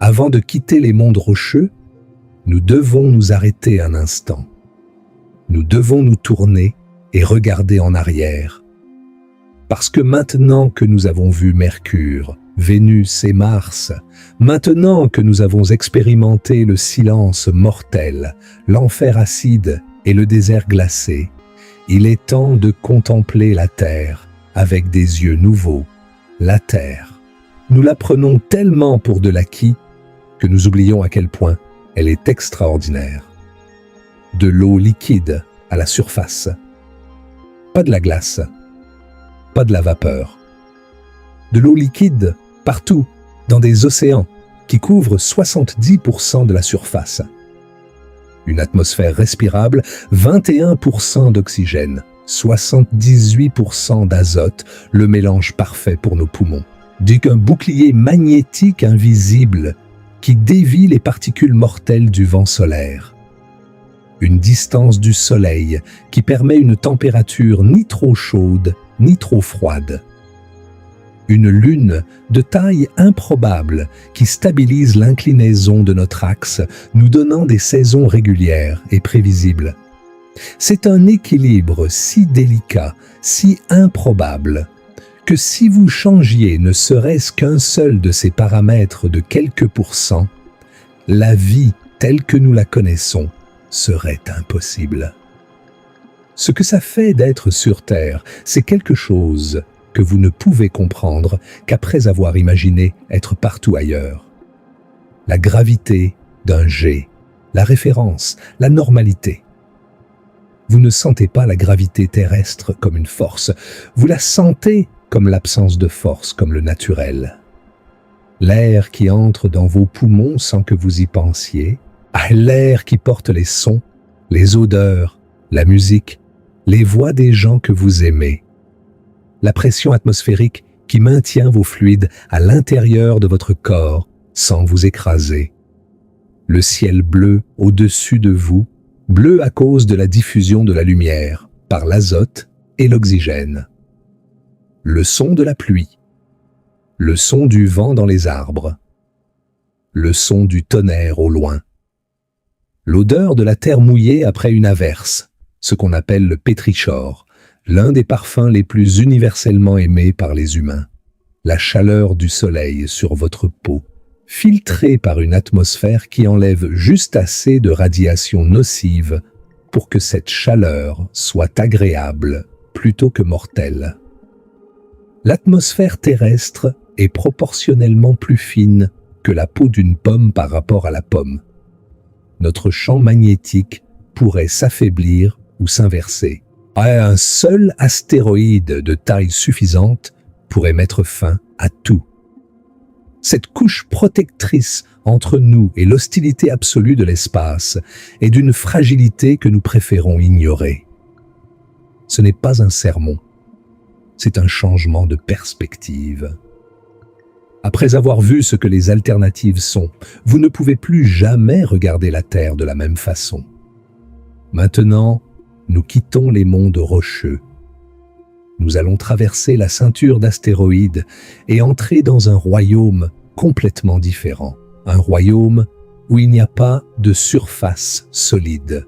avant de quitter les mondes rocheux, nous devons nous arrêter un instant. Nous devons nous tourner et regarder en arrière. Parce que maintenant que nous avons vu Mercure, Vénus et Mars, maintenant que nous avons expérimenté le silence mortel, l'enfer acide et le désert glacé, il est temps de contempler la Terre avec des yeux nouveaux, la Terre. Nous la prenons tellement pour de l'acquis que nous oublions à quel point elle est extraordinaire. De l'eau liquide à la surface. Pas de la glace, pas de la vapeur. De l'eau liquide partout, dans des océans qui couvrent 70% de la surface. Une atmosphère respirable, 21% d'oxygène, 78% d'azote, le mélange parfait pour nos poumons. Un bouclier magnétique invisible qui dévie les particules mortelles du vent solaire. Une distance du soleil qui permet une température ni trop chaude ni trop froide. Une lune de taille improbable qui stabilise l'inclinaison de notre axe, nous donnant des saisons régulières et prévisibles. C'est un équilibre si délicat, si improbable, que si vous changiez ne serait-ce qu'un seul de ces paramètres de quelques pourcents, la vie telle que nous la connaissons serait impossible. Ce que ça fait d'être sur Terre, c'est quelque chose que vous ne pouvez comprendre qu'après avoir imaginé être partout ailleurs. La gravité d'un jet, la référence, la normalité. Vous ne sentez pas la gravité terrestre comme une force, vous la sentez comme l'absence de force, comme le naturel. L'air qui entre dans vos poumons sans que vous y pensiez, l'air qui porte les sons, les odeurs, la musique, les voix des gens que vous aimez. La pression atmosphérique qui maintient vos fluides à l'intérieur de votre corps sans vous écraser. Le ciel bleu au-dessus de vous, bleu à cause de la diffusion de la lumière par l'azote et l'oxygène. Le son de la pluie. Le son du vent dans les arbres. Le son du tonnerre au loin. L'odeur de la terre mouillée après une averse, ce qu'on appelle le pétrichor, l'un des parfums les plus universellement aimés par les humains. La chaleur du soleil sur votre peau, filtrée par une atmosphère qui enlève juste assez de radiation nocive pour que cette chaleur soit agréable plutôt que mortelle. L'atmosphère terrestre est proportionnellement plus fine que la peau d'une pomme par rapport à la pomme. Notre champ magnétique pourrait s'affaiblir ou s'inverser. Un seul astéroïde de taille suffisante pourrait mettre fin à tout. Cette couche protectrice entre nous et l'hostilité absolue de l'espace est d'une fragilité que nous préférons ignorer. Ce n'est pas un sermon, c'est un changement de perspective. Après avoir vu ce que les alternatives sont, vous ne pouvez plus jamais regarder la Terre de la même façon. Maintenant, nous quittons les mondes rocheux. Nous allons traverser la ceinture d'astéroïdes et entrer dans un royaume complètement différent. Un royaume où il n'y a pas de surface solide,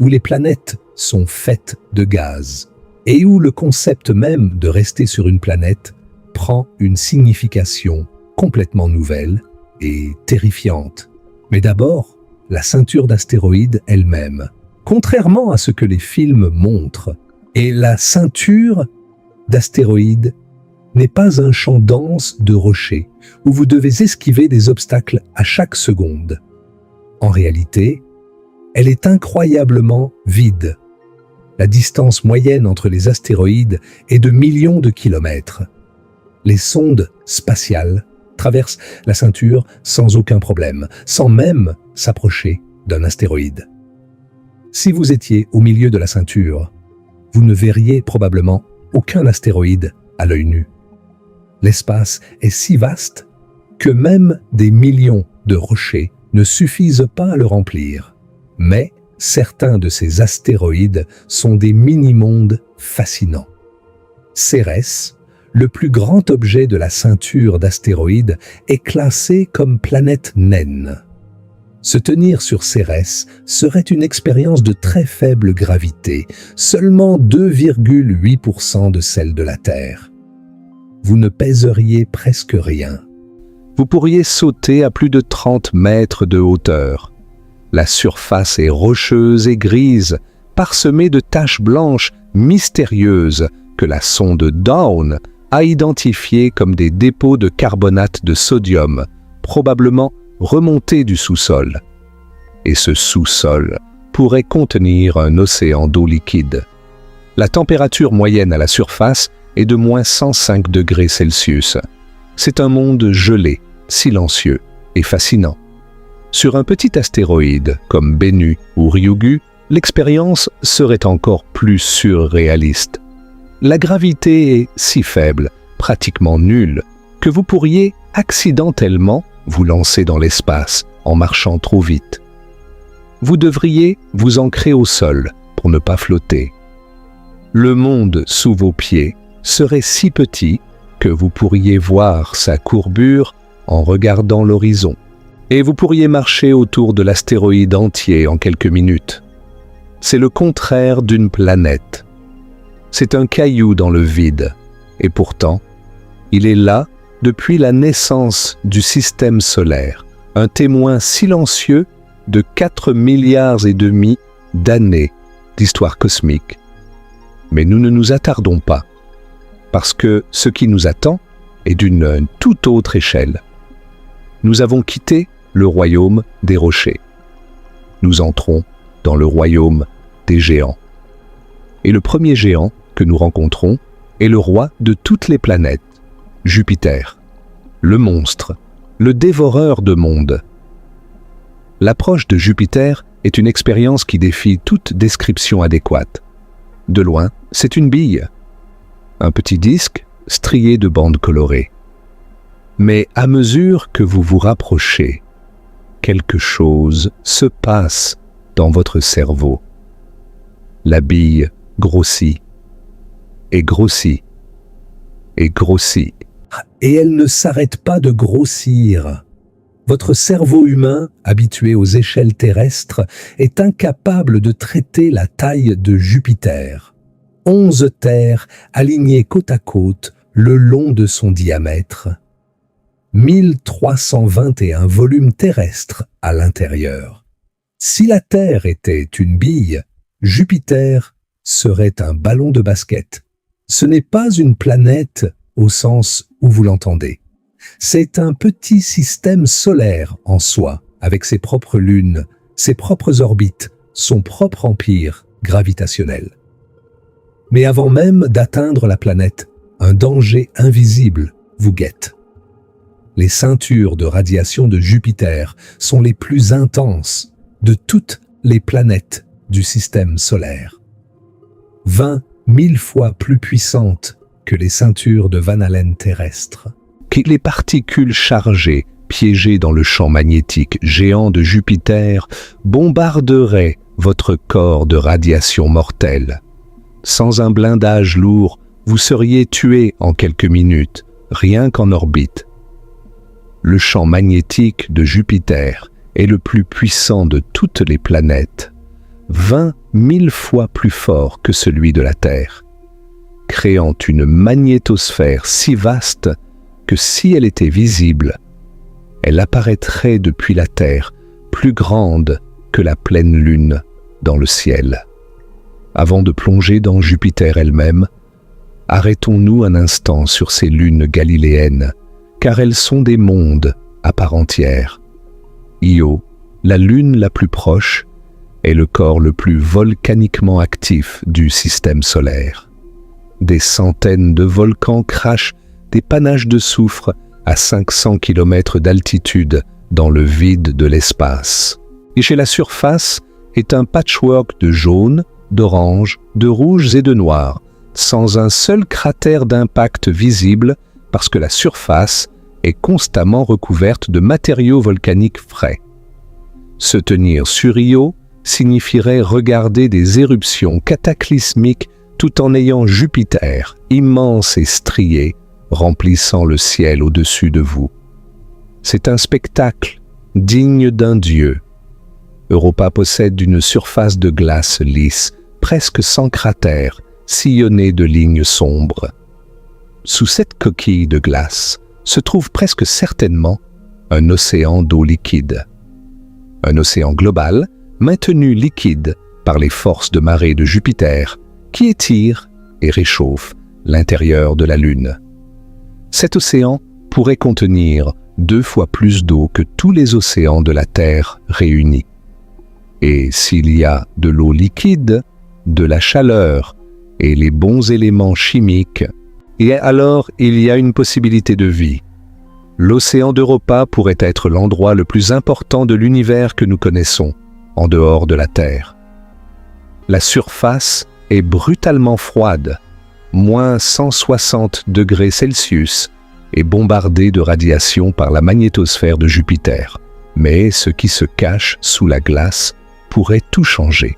où les planètes sont faites de gaz et où le concept même de rester sur une planète prend une signification complètement nouvelle et terrifiante. Mais d'abord, la ceinture d'astéroïdes elle-même. Contrairement à ce que les films montrent, et la ceinture d'astéroïdes n'est pas un champ dense de rochers où vous devez esquiver des obstacles à chaque seconde. En réalité, elle est incroyablement vide. La distance moyenne entre les astéroïdes est de millions de kilomètres. Les sondes spatiales traversent la ceinture sans aucun problème, sans même s'approcher d'un astéroïde. Si vous étiez au milieu de la ceinture, vous ne verriez probablement aucun astéroïde à l'œil nu. L'espace est si vaste que même des millions de rochers ne suffisent pas à le remplir. Mais certains de ces astéroïdes sont des mini-mondes fascinants. Cérès, le plus grand objet de la ceinture d'astéroïdes, est classé comme planète naine. Se tenir sur Cérès serait une expérience de très faible gravité, seulement 2,8% de celle de la Terre. Vous ne pèseriez presque rien. Vous pourriez sauter à plus de 30 mètres de hauteur. La surface est rocheuse et grise, parsemé de taches blanches mystérieuses que la sonde Dawn a identifiées comme des dépôts de carbonate de sodium, probablement remontés du sous-sol. Et ce sous-sol pourrait contenir un océan d'eau liquide. La température moyenne à la surface est de moins 105 degrés Celsius. C'est un monde gelé, silencieux et fascinant. Sur un petit astéroïde comme Bennu ou Ryugu, l'expérience serait encore plus surréaliste. La gravité est si faible, pratiquement nulle, que vous pourriez accidentellement vous lancer dans l'espace en marchant trop vite. Vous devriez vous ancrer au sol pour ne pas flotter. Le monde sous vos pieds serait si petit que vous pourriez voir sa courbure en regardant l'horizon. Et vous pourriez marcher autour de l'astéroïde entier en quelques minutes. C'est le contraire d'une planète. C'est un caillou dans le vide, et pourtant, il est là depuis la naissance du système solaire, un témoin silencieux de 4,5 milliards d'années d'histoire cosmique. Mais nous ne nous attardons pas, parce que ce qui nous attend est d'une toute autre échelle. Nous avons quitté le royaume des rochers. Nous entrons dans le royaume des géants. Et le premier géant que nous rencontrons est le roi de toutes les planètes, Jupiter, le monstre, le dévoreur de mondes. L'approche de Jupiter est une expérience qui défie toute description adéquate. De loin, c'est une bille, un petit disque strié de bandes colorées. Mais à mesure que vous vous rapprochez, quelque chose se passe dans votre cerveau. La bille grossit, et grossit, et grossit. Et elle ne s'arrête pas de grossir. Votre cerveau humain, habitué aux échelles terrestres, est incapable de traiter la taille de Jupiter. 11 terres alignées côte à côte le long de son diamètre. 1321 volumes terrestres à l'intérieur. Si la Terre était une bille, Jupiter serait un ballon de basket. Ce n'est pas une planète au sens où vous l'entendez. C'est un petit système solaire en soi, avec ses propres lunes, ses propres orbites, son propre empire gravitationnel. Mais avant même d'atteindre la planète, un danger invisible vous guette. Les ceintures de radiation de Jupiter sont les plus intenses de toutes les planètes du système solaire. 20 000 fois plus puissantes que les ceintures de Van Allen terrestres. Les particules chargées, piégées dans le champ magnétique géant de Jupiter, bombarderaient votre corps de radiation mortelle. Sans un blindage lourd, vous seriez tué en quelques minutes, rien qu'en orbite. Le champ magnétique de Jupiter est le plus puissant de toutes les planètes, 20 000 fois plus fort que celui de la Terre, créant une magnétosphère si vaste que si elle était visible, elle apparaîtrait depuis la Terre plus grande que la pleine lune dans le ciel. Avant de plonger dans Jupiter elle-même, arrêtons-nous un instant sur ces lunes galiléennes, car elles sont des mondes à part entière. Io, la lune la plus proche, est le corps le plus volcaniquement actif du système solaire. Des centaines de volcans crachent des panaches de soufre à 500 km d'altitude dans le vide de l'espace. Et chez la surface est un patchwork de jaune, d'orange, de rouges et de noirs, sans un seul cratère d'impact visible parce que la surface est constamment recouverte de matériaux volcaniques frais. Se tenir sur Io signifierait regarder des éruptions cataclysmiques tout en ayant Jupiter, immense et strié, remplissant le ciel au-dessus de vous. C'est un spectacle digne d'un dieu. Europa possède une surface de glace lisse, presque sans cratère, sillonnée de lignes sombres. Sous cette coquille de glace se trouve presque certainement un océan d'eau liquide. Un océan global maintenu liquide par les forces de marée de Jupiter qui étirent et réchauffent l'intérieur de la Lune. Cet océan pourrait contenir 2 fois plus d'eau que tous les océans de la Terre réunis. Et s'il y a de l'eau liquide, de la chaleur et les bons éléments chimiques, et alors il y a une possibilité de vie. L'océan d'Europa pourrait être l'endroit le plus important de l'univers que nous connaissons, en dehors de la Terre. La surface est brutalement froide, moins 160 degrés Celsius, et bombardée de radiation par la magnétosphère de Jupiter. Mais ce qui se cache sous la glace pourrait tout changer.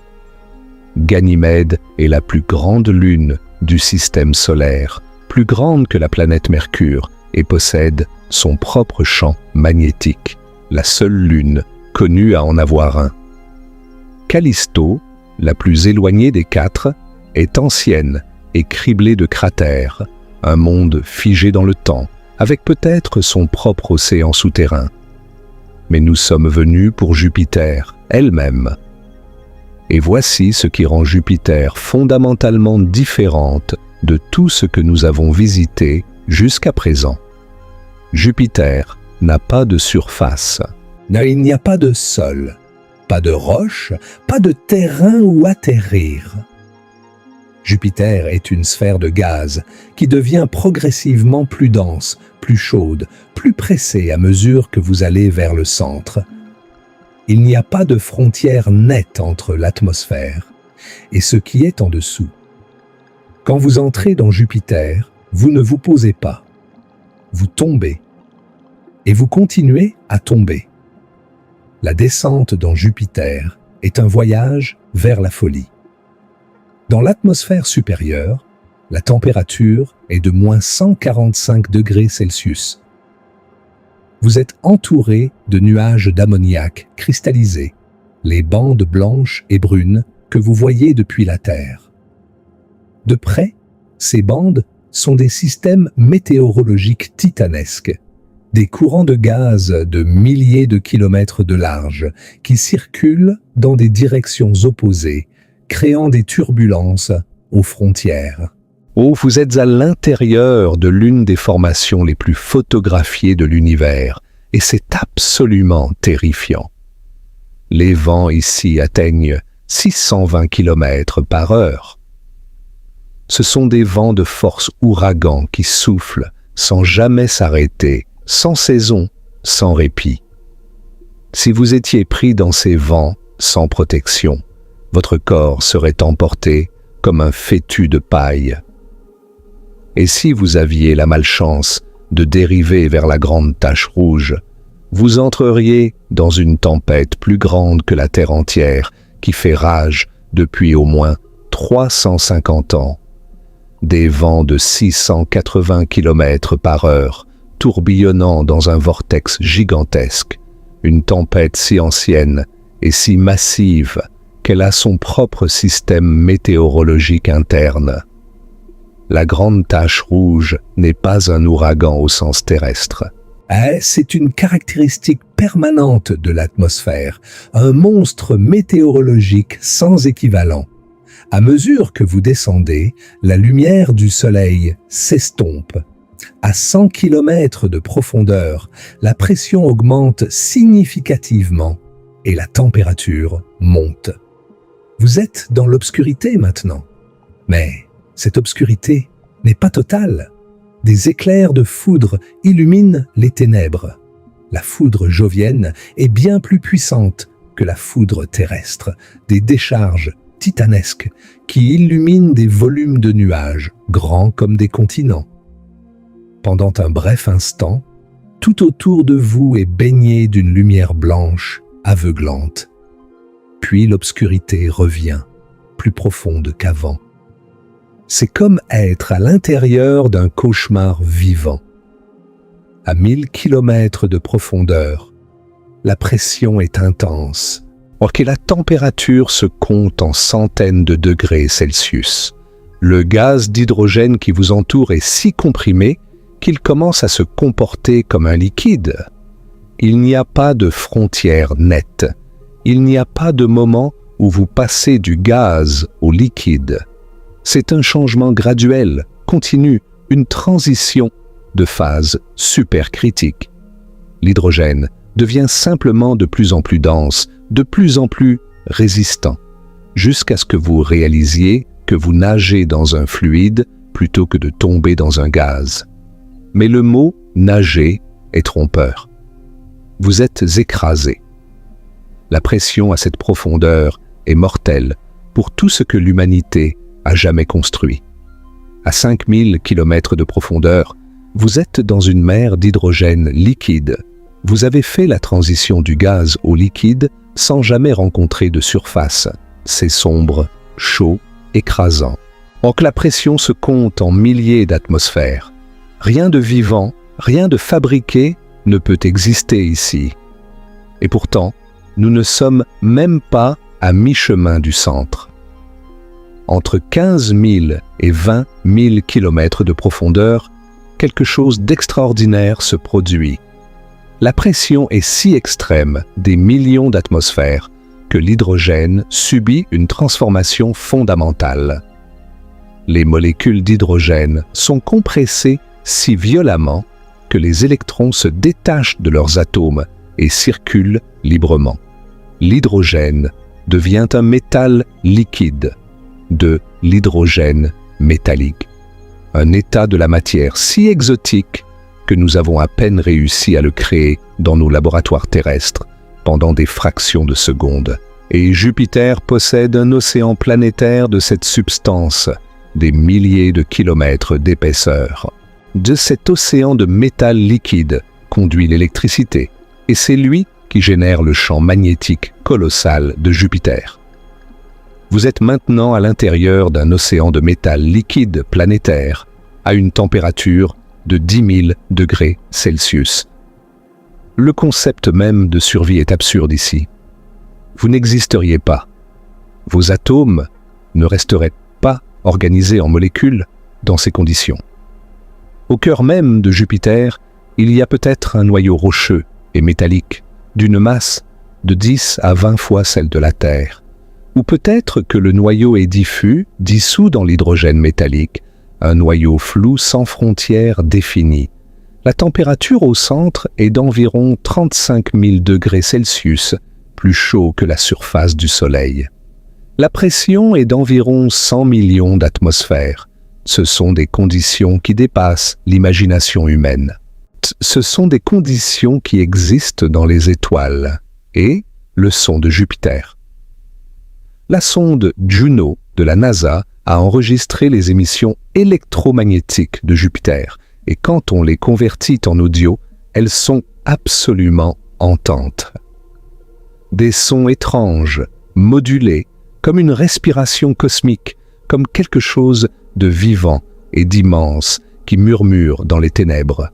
Ganymède est la plus grande lune du système solaire, plus grande que la planète Mercure, et possède son propre champ magnétique, la seule lune connue à en avoir un. Callisto, la plus éloignée des 4, est ancienne et criblée de cratères, un monde figé dans le temps, avec peut-être son propre océan souterrain. Mais nous sommes venus pour Jupiter elle-même. Et voici ce qui rend Jupiter fondamentalement différente de tout ce que nous avons visité jusqu'à présent. Jupiter n'a pas de surface. Il n'y a pas de sol, pas de roche, pas de terrain où atterrir. Jupiter est une sphère de gaz qui devient progressivement plus dense, plus chaude, plus pressée à mesure que vous allez vers le centre. Il n'y a pas de frontière nette entre l'atmosphère et ce qui est en dessous. Quand vous entrez dans Jupiter, vous ne vous posez pas. Vous tombez. Et vous continuez à tomber. La descente dans Jupiter est un voyage vers la folie. Dans l'atmosphère supérieure, la température est de moins 145 degrés Celsius. Vous êtes entouré de nuages d'ammoniac cristallisés, les bandes blanches et brunes que vous voyez depuis la Terre. De près, ces bandes sont des systèmes météorologiques titanesques, des courants de gaz de milliers de kilomètres de large qui circulent dans des directions opposées, créant des turbulences aux frontières. Oh, vous êtes à l'intérieur de l'une des formations les plus photographiées de l'univers, et c'est absolument terrifiant. Les vents ici atteignent 620 km/h. Ce sont des vents de force ouragan qui soufflent sans jamais s'arrêter, sans saison, sans répit. Si vous étiez pris dans ces vents, sans protection, votre corps serait emporté comme un fétu de paille. Et si vous aviez la malchance de dériver vers la grande tache rouge, vous entreriez dans une tempête plus grande que la Terre entière qui fait rage depuis au moins 350 ans. Des vents de 680 km/h tourbillonnant dans un vortex gigantesque, une tempête si ancienne et si massive qu'elle a son propre système météorologique interne. La grande tache rouge n'est pas un ouragan au sens terrestre. C'est une caractéristique permanente de l'atmosphère, un monstre météorologique sans équivalent. À mesure que vous descendez, la lumière du soleil s'estompe. À 100 km de profondeur, la pression augmente significativement et la température monte. Vous êtes dans l'obscurité maintenant. Mais cette obscurité n'est pas totale. Des éclairs de foudre illuminent les ténèbres. La foudre jovienne est bien plus puissante que la foudre terrestre. Des décharges titanesques qui illuminent des volumes de nuages, grands comme des continents. Pendant un bref instant, tout autour de vous est baigné d'une lumière blanche, aveuglante. Puis l'obscurité revient, plus profonde qu'avant. C'est comme être à l'intérieur d'un cauchemar vivant. À 1000 km de profondeur, la pression est intense, or que la température se compte en centaines de degrés Celsius. Le gaz d'hydrogène qui vous entoure est si comprimé qu'il commence à se comporter comme un liquide. Il n'y a pas de frontière nette. Il n'y a pas de moment où vous passez du gaz au liquide. C'est un changement graduel, continu, une transition de phase supercritique. L'hydrogène devient simplement de plus en plus dense, de plus en plus résistant, jusqu'à ce que vous réalisiez que vous nagez dans un fluide plutôt que de tomber dans un gaz. Mais le mot « nager » est trompeur. Vous êtes écrasé. La pression à cette profondeur est mortelle pour tout ce que l'humanité a jamais construit. À 5000 km de profondeur, vous êtes dans une mer d'hydrogène liquide. Vous avez fait la transition du gaz au liquide sans jamais rencontrer de surface. C'est sombre, chaud, écrasant. Or que la pression se compte en milliers d'atmosphères. Rien de vivant, rien de fabriqué ne peut exister ici. Et pourtant, nous ne sommes même pas à mi-chemin du centre. Entre 15 000 et 20 000 km de profondeur, quelque chose d'extraordinaire se produit. La pression est si extrême des millions d'atmosphères que l'hydrogène subit une transformation fondamentale. Les molécules d'hydrogène sont compressées si violemment que les électrons se détachent de leurs atomes et circulent librement. L'hydrogène devient un métal liquide, de l'hydrogène métallique. Un état de la matière si exotique que nous avons à peine réussi à le créer dans nos laboratoires terrestres pendant des fractions de secondes. Et Jupiter possède un océan planétaire de cette substance, des milliers de kilomètres d'épaisseur. De cet océan de métal liquide conduit l'électricité, et c'est lui qui génère le champ magnétique colossal de Jupiter. Vous êtes maintenant à l'intérieur d'un océan de métal liquide planétaire, à une température de 10 000 degrés Celsius. Le concept même de survie est absurde ici. Vous n'existeriez pas. Vos atomes ne resteraient pas organisés en molécules dans ces conditions. Au cœur même de Jupiter, il y a peut-être un noyau rocheux et métallique, d'une masse de 10 à 20 fois celle de la Terre. Ou peut-être que le noyau est diffus, dissous dans l'hydrogène métallique, un noyau flou sans frontières définies. La température au centre est d'environ 35 000 degrés Celsius, plus chaud que la surface du Soleil. La pression est d'environ 100 millions d'atmosphères. Ce sont des conditions qui dépassent l'imagination humaine. Ce sont des conditions qui existent dans les étoiles et le sont de Jupiter. La sonde Juno de la NASA a enregistré les émissions électromagnétiques de Jupiter et quand on les convertit en audio, elles sont absolument ententes. Des sons étranges, modulés, comme une respiration cosmique, comme quelque chose de vivant et d'immense qui murmure dans les ténèbres.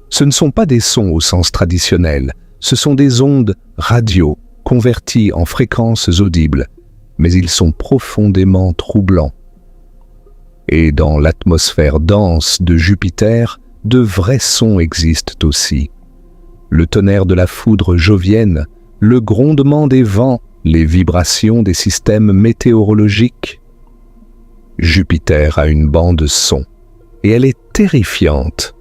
Ce ne sont pas des sons au sens traditionnel, ce sont des ondes radio converties en fréquences audibles, mais ils sont profondément troublants. Et dans l'atmosphère dense de Jupiter, de vrais sons existent aussi. Le tonnerre de la foudre jovienne, le grondement des vents, les vibrations des systèmes météorologiques. Jupiter a une bande son, et elle est terrifiante.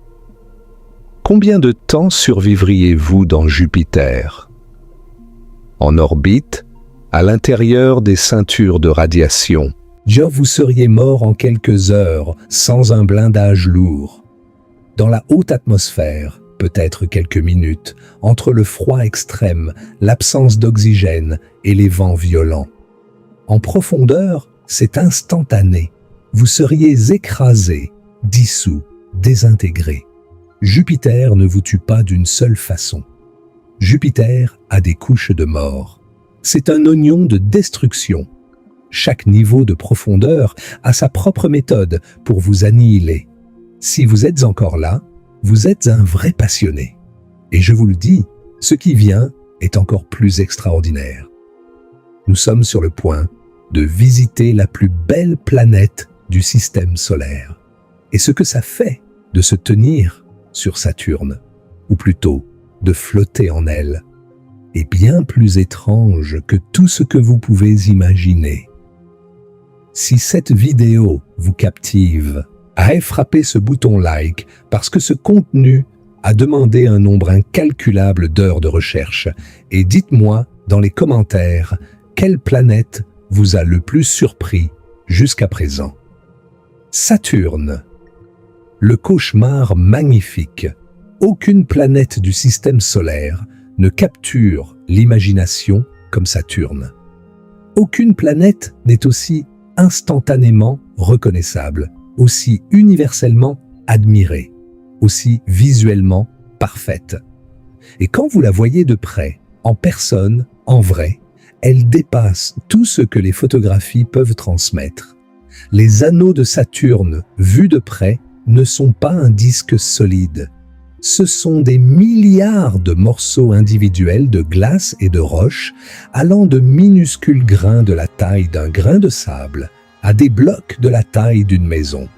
Combien de temps survivriez-vous dans Jupiter? En orbite, à l'intérieur des ceintures de radiation. Vous seriez mort en quelques heures, sans un blindage lourd. Dans la haute atmosphère, peut-être quelques minutes, entre le froid extrême, l'absence d'oxygène et les vents violents. En profondeur, c'est instantané. Vous seriez écrasé, dissous, désintégré. Jupiter ne vous tue pas d'une seule façon. Jupiter a des couches de mort. C'est un oignon de destruction. Chaque niveau de profondeur a sa propre méthode pour vous annihiler. Si vous êtes encore là, vous êtes un vrai passionné. Et je vous le dis, ce qui vient est encore plus extraordinaire. Nous sommes sur le point de visiter la plus belle planète du système solaire. Et ce que ça fait de se tenir sur Saturne, ou plutôt de flotter en elle. est bien plus étrange que tout ce que vous pouvez imaginer. Si cette vidéo vous captive, allez frapper ce bouton like parce que ce contenu a demandé un nombre incalculable d'heures de recherche et dites-moi dans les commentaires quelle planète vous a le plus surpris jusqu'à présent. Saturne. Le cauchemar magnifique. Aucune planète du système solaire ne capture l'imagination comme Saturne. Aucune planète n'est aussi instantanément reconnaissable, aussi universellement admirée, aussi visuellement parfaite. Et quand vous la voyez de près, en personne, en vrai, elle dépasse tout ce que les photographies peuvent transmettre. Les anneaux de Saturne, vus de près, ne sont pas un disque solide. Ce sont des milliards de morceaux individuels de glace et de roches allant de minuscules grains de la taille d'un grain de sable à des blocs de la taille d'une maison.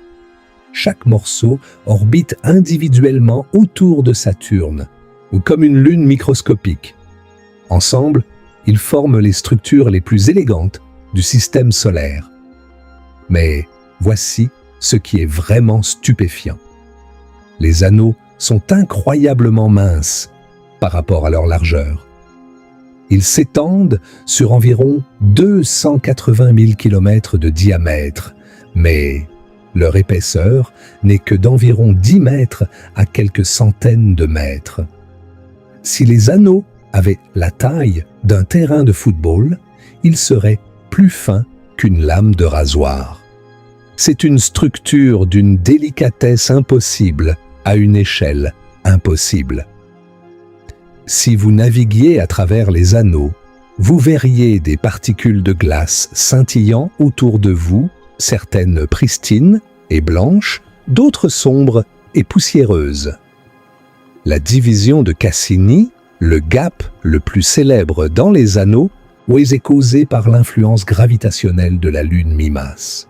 Chaque morceau orbite individuellement autour de Saturne, ou comme une lune microscopique. Ensemble, ils forment les structures les plus élégantes du système solaire. Mais voici ce qui est vraiment stupéfiant. Les anneaux sont incroyablement minces par rapport à leur largeur. Ils s'étendent sur environ 280 000 km de diamètre, mais leur épaisseur n'est que d'environ 10 mètres à quelques centaines de mètres. Si les anneaux avaient la taille d'un terrain de football, ils seraient plus fins qu'une lame de rasoir. C'est une structure d'une délicatesse impossible à une échelle impossible. Si vous naviguiez à travers les anneaux, vous verriez des particules de glace scintillant autour de vous, certaines pristines et blanches, d'autres sombres et poussiéreuses. La division de Cassini, le gap le plus célèbre dans les anneaux, est causée par l'influence gravitationnelle de la Lune mi-masse.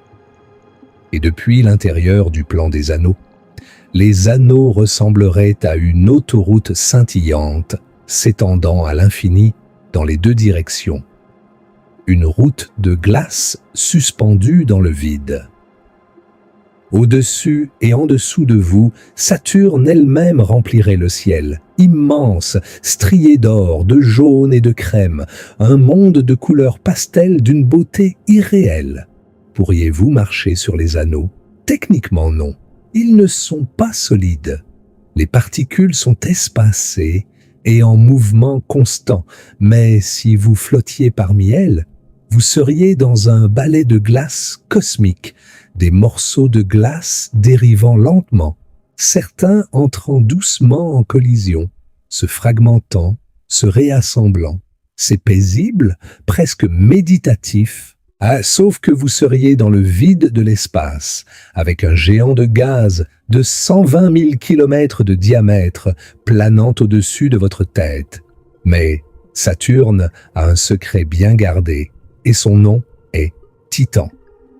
Et depuis l'intérieur du plan des anneaux, les anneaux ressembleraient à une autoroute scintillante s'étendant à l'infini dans les deux directions. Une route de glace suspendue dans le vide. Au-dessus et en dessous de vous, Saturne elle-même remplirait le ciel, immense, strié d'or, de jaune et de crème, un monde de couleurs pastel d'une beauté irréelle. Pourriez-vous marcher sur les anneaux? Techniquement non. Ils ne sont pas solides. Les particules sont espacées et en mouvement constant, mais si vous flottiez parmi elles, vous seriez dans un balai de glace cosmique, des morceaux de glace dérivant lentement, certains entrant doucement en collision, se fragmentant, se réassemblant. C'est paisible, presque méditatif, sauf que vous seriez dans le vide de l'espace, avec un géant de gaz de 120 000 km de diamètre planant au-dessus de votre tête. Mais Saturne a un secret bien gardé, et son nom est Titan.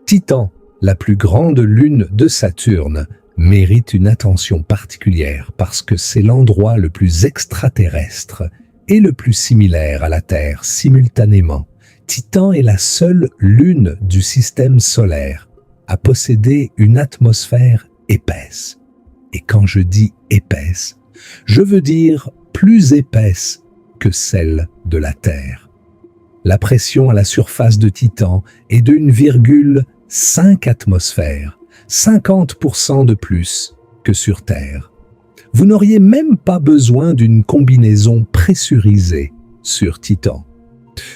Titan, la plus grande lune de Saturne, mérite une attention particulière parce que c'est l'endroit le plus extraterrestre et le plus similaire à la Terre simultanément. Titan est la seule lune du système solaire à posséder une atmosphère épaisse. Et quand je dis épaisse, je veux dire plus épaisse que celle de la Terre. La pression à la surface de Titan est de 1,5 atmosphères, 50% de plus que sur Terre. Vous n'auriez même pas besoin d'une combinaison pressurisée sur Titan.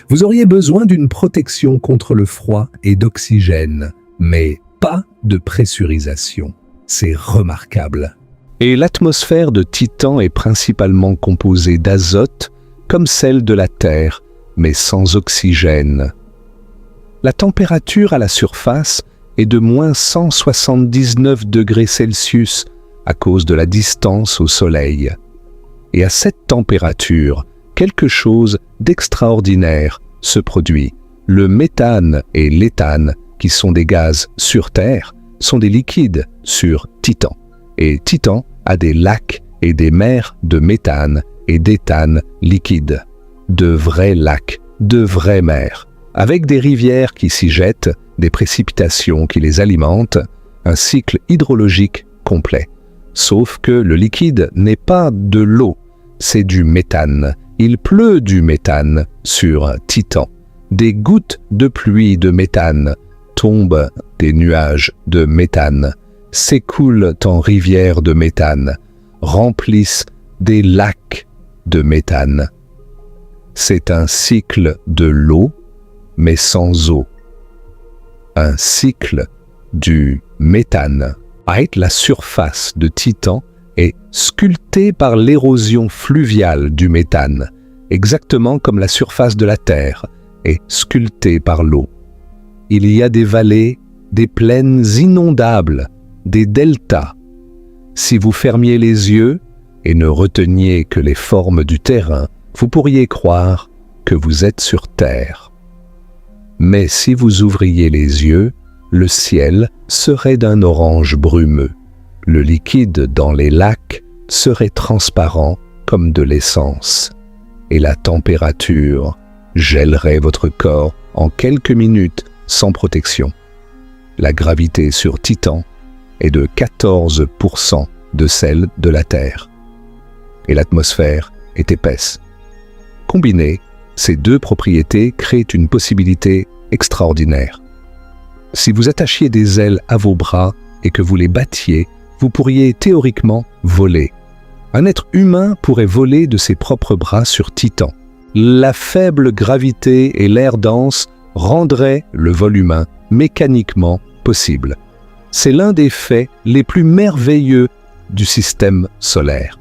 Vous auriez besoin d'une protection contre le froid et d'oxygène, mais pas de pressurisation. C'est remarquable. Et l'atmosphère de Titan est principalement composée d'azote, comme celle de la Terre, mais sans oxygène. La température à la surface est de moins 179 degrés Celsius à cause de la distance au Soleil. Et à cette température, quelque chose d'extraordinaire se produit. Le méthane et l'éthane, qui sont des gaz sur Terre, sont des liquides sur Titan. Et Titan a des lacs et des mers de méthane et d'éthane liquides. de vrais lacs, de vraies mers, avec des rivières qui s'y jettent, des précipitations qui les alimentent, un cycle hydrologique complet. Sauf que le liquide n'est pas de l'eau, c'est du méthane. Il pleut du méthane sur Titan. Des gouttes de pluie de méthane tombent des nuages de méthane, s'écoulent en rivières de méthane, remplissent des lacs de méthane. C'est un cycle de l'eau, mais sans eau. Un cycle du méthane. La surface de Titan est sculptée par l'érosion fluviale du méthane, exactement comme la surface de la Terre est sculptée par l'eau. Il y a des vallées, des plaines inondables, des deltas. Si vous fermiez les yeux et ne reteniez que les formes du terrain, vous pourriez croire que vous êtes sur Terre. Mais si vous ouvriez les yeux, le ciel serait d'un orange brumeux. Le liquide dans les lacs serait transparent comme de l'essence. Et la température gèlerait votre corps en quelques minutes sans protection. La gravité sur Titan est de 14% de celle de la Terre. Et l'atmosphère est épaisse. Combinées, ces deux propriétés créent une possibilité extraordinaire. Si vous attachiez des ailes à vos bras et que vous les battiez, vous pourriez théoriquement voler. Un être humain pourrait voler de ses propres bras sur Titan. La faible gravité et l'air dense rendraient le vol humain mécaniquement possible. C'est l'un des faits les plus merveilleux du système solaire.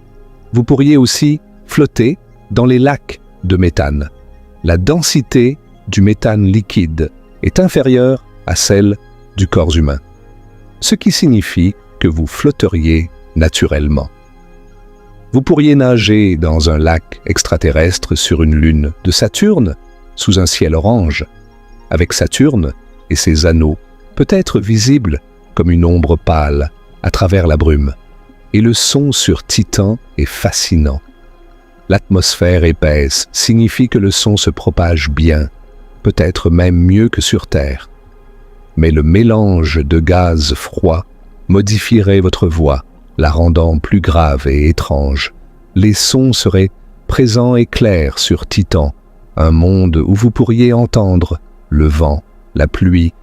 Vous pourriez aussi flotter dans les lacs de méthane. La densité du méthane liquide est inférieure à celle du corps humain, ce qui signifie que vous flotteriez naturellement. Vous pourriez nager dans un lac extraterrestre sur une lune de Saturne, sous un ciel orange, avec Saturne et ses anneaux peut-être visibles comme une ombre pâle à travers la brume. Et le son sur Titan est fascinant. L'atmosphère épaisse signifie que le son se propage bien, peut-être même mieux que sur Terre. Mais le mélange de gaz froid modifierait votre voix, la rendant plus grave et étrange. Les sons seraient présents et clairs sur Titan, un monde où vous pourriez entendre le vent, la pluie,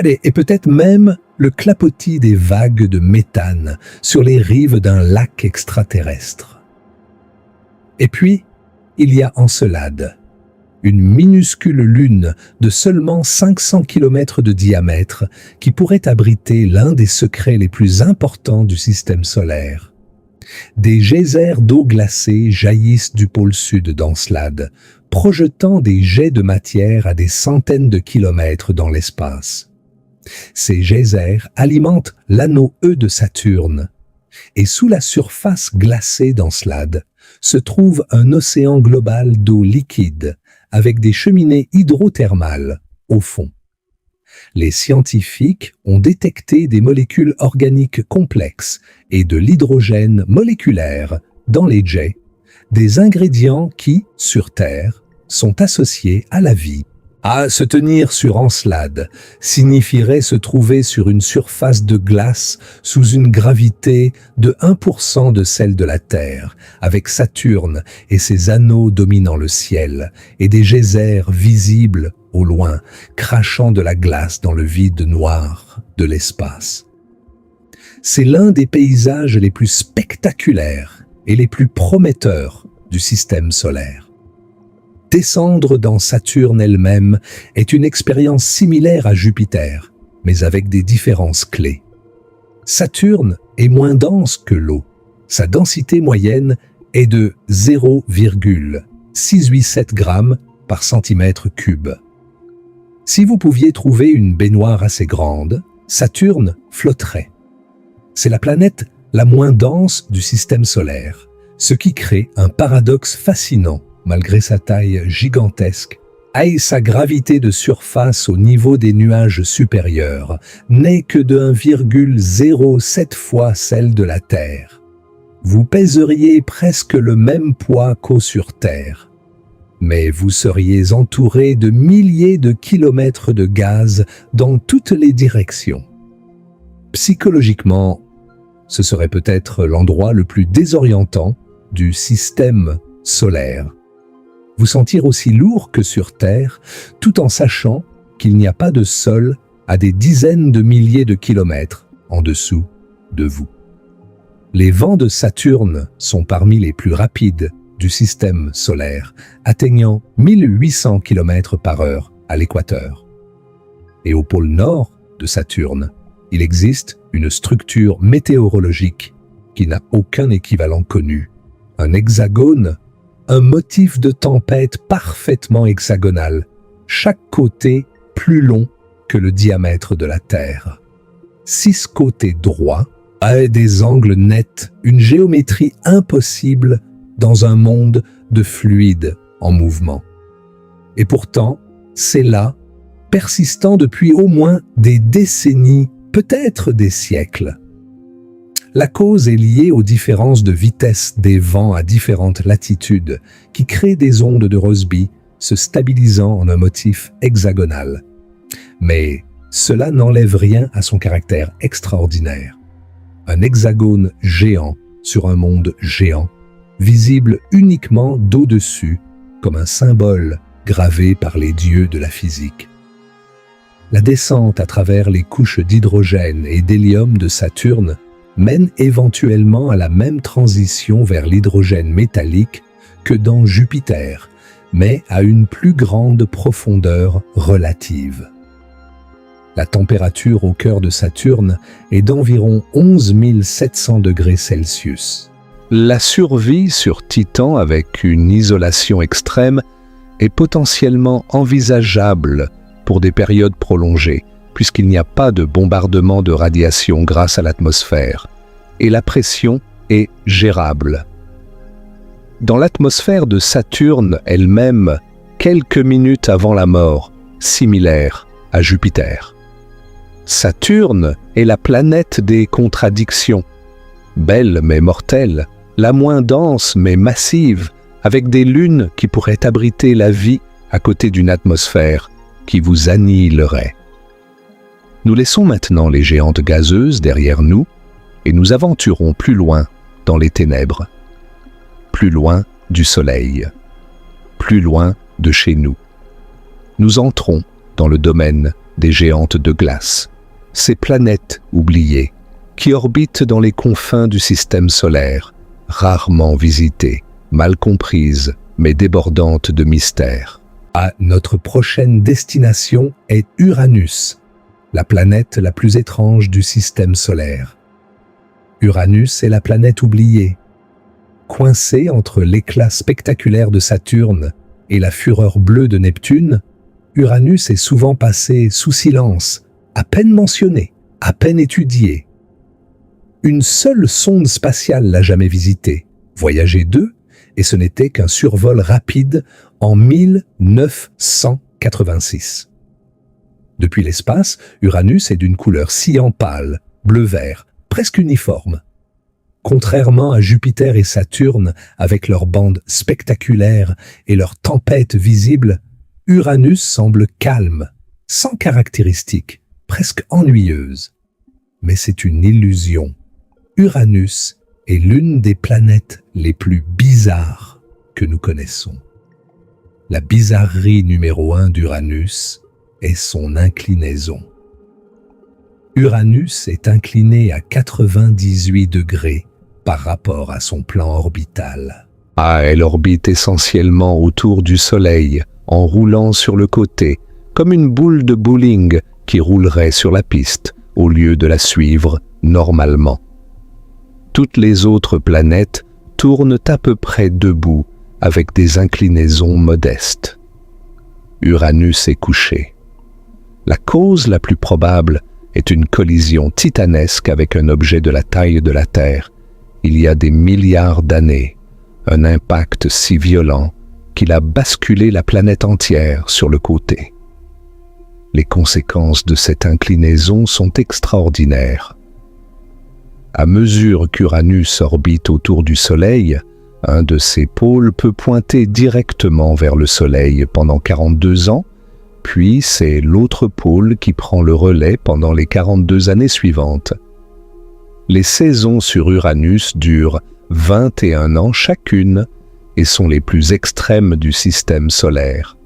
et peut-être même le clapotis des vagues de méthane sur les rives d'un lac extraterrestre. Et puis, il y a Encelade, une minuscule lune de seulement 500 km de diamètre qui pourrait abriter l'un des secrets les plus importants du système solaire. Des geysers d'eau glacée jaillissent du pôle sud d'Encelade, projetant des jets de matière à des centaines de kilomètres dans l'espace. Ces geysers alimentent l'anneau E de Saturne, et sous la surface glacée d'Encelade se trouve un océan global d'eau liquide, avec des cheminées hydrothermales au fond. Les scientifiques ont détecté des molécules organiques complexes et de l'hydrogène moléculaire dans les jets, des ingrédients qui, sur Terre, sont associés à la vie. Se tenir sur Encelade signifierait se trouver sur une surface de glace sous une gravité de 1% de celle de la Terre, avec Saturne et ses anneaux dominant le ciel, et des geysers visibles au loin, crachant de la glace dans le vide noir de l'espace. C'est l'un des paysages les plus spectaculaires et les plus prometteurs du système solaire. Descendre dans Saturne elle-même est une expérience similaire à Jupiter, mais avec des différences clés. Saturne est moins dense que l'eau. Sa densité moyenne est de 0,687 grammes par centimètre cube. Si vous pouviez trouver une baignoire assez grande, Saturne flotterait. C'est la planète la moins dense du système solaire, ce qui crée un paradoxe fascinant. Malgré sa taille gigantesque, et sa gravité de surface au niveau des nuages supérieurs n'est que de 1,07 fois celle de la Terre. Vous pèseriez presque le même poids qu'eau sur Terre. mais vous seriez entouré de milliers de kilomètres de gaz dans toutes les directions. Psychologiquement, ce serait peut-être l'endroit le plus désorientant du système solaire. Vous sentir aussi lourd que sur Terre, tout en sachant qu'il n'y a pas de sol à des dizaines de milliers de kilomètres en dessous de vous. Les vents de Saturne sont parmi les plus rapides du système solaire, atteignant 1800 km/h à l'équateur. Et au pôle nord de Saturne, il existe une structure météorologique qui n'a aucun équivalent connu. Un hexagone, un motif de tempête parfaitement hexagonal, chaque côté plus long que le diamètre de la Terre. 6 côtés droits, à des angles nets, une géométrie impossible dans un monde de fluides en mouvement. Et pourtant, c'est là, persistant depuis au moins des décennies, peut-être des siècles. La cause est liée aux différences de vitesse des vents à différentes latitudes qui créent des ondes de Rossby se stabilisant en un motif hexagonal. Mais cela n'enlève rien à son caractère extraordinaire. Un hexagone géant sur un monde géant, visible uniquement d'au-dessus, comme un symbole gravé par les dieux de la physique. La descente à travers les couches d'hydrogène et d'hélium de Saturne mène éventuellement à la même transition vers l'hydrogène métallique que dans Jupiter, mais à une plus grande profondeur relative. La température au cœur de Saturne est d'environ 11 700 degrés Celsius. La survie sur Titan avec une isolation extrême est potentiellement envisageable pour des périodes prolongées, puisqu'il n'y a pas de bombardement de radiation grâce à l'atmosphère, et la pression est gérable. Dans l'atmosphère de Saturne elle-même, quelques minutes avant la mort, similaire à Jupiter. Saturne est la planète des contradictions, belle mais mortelle, la moins dense mais massive, avec des lunes qui pourraient abriter la vie à côté d'une atmosphère qui vous annihilerait. Nous laissons maintenant les géantes gazeuses derrière nous et nous aventurons plus loin dans les ténèbres, plus loin du Soleil, plus loin de chez nous. Nous entrons dans le domaine des géantes de glace, ces planètes oubliées qui orbitent dans les confins du système solaire, rarement visitées, mal comprises, mais débordantes de mystères. Notre prochaine destination est Uranus, la planète la plus étrange du système solaire. Uranus est la planète oubliée. Coincée entre l'éclat spectaculaire de Saturne et la fureur bleue de Neptune, Uranus est souvent passé sous silence, à peine mentionné, à peine étudié. Une seule sonde spatiale l'a jamais visité, Voyager 2, et ce n'était qu'un survol rapide en 1986. Depuis l'espace, Uranus est d'une couleur cyan pâle, bleu-vert, presque uniforme. Contrairement à Jupiter et Saturne, avec leurs bandes spectaculaires et leurs tempêtes visibles, Uranus semble calme, sans caractéristiques, presque ennuyeuse. Mais c'est une illusion. Uranus est l'une des planètes les plus bizarres que nous connaissons. La bizarrerie numéro 1 d'Uranus est son inclinaison. Uranus est incliné à 98 degrés par rapport à son plan orbital. Elle orbite essentiellement autour du Soleil, en roulant sur le côté, comme une boule de bowling qui roulerait sur la piste, au lieu de la suivre normalement. Toutes les autres planètes tournent à peu près debout, avec des inclinaisons modestes. Uranus est couché. La cause la plus probable est une collision titanesque avec un objet de la taille de la Terre, il y a des milliards d'années, un impact si violent qu'il a basculé la planète entière sur le côté. Les conséquences de cette inclinaison sont extraordinaires. À mesure qu'Uranus orbite autour du Soleil, Un de ces pôles peut pointer directement vers le Soleil pendant 42 ans, puis c'est l'autre pôle qui prend le relais pendant les 42 années suivantes. Les saisons sur Uranus durent 21 ans chacune et sont les plus extrêmes du système solaire.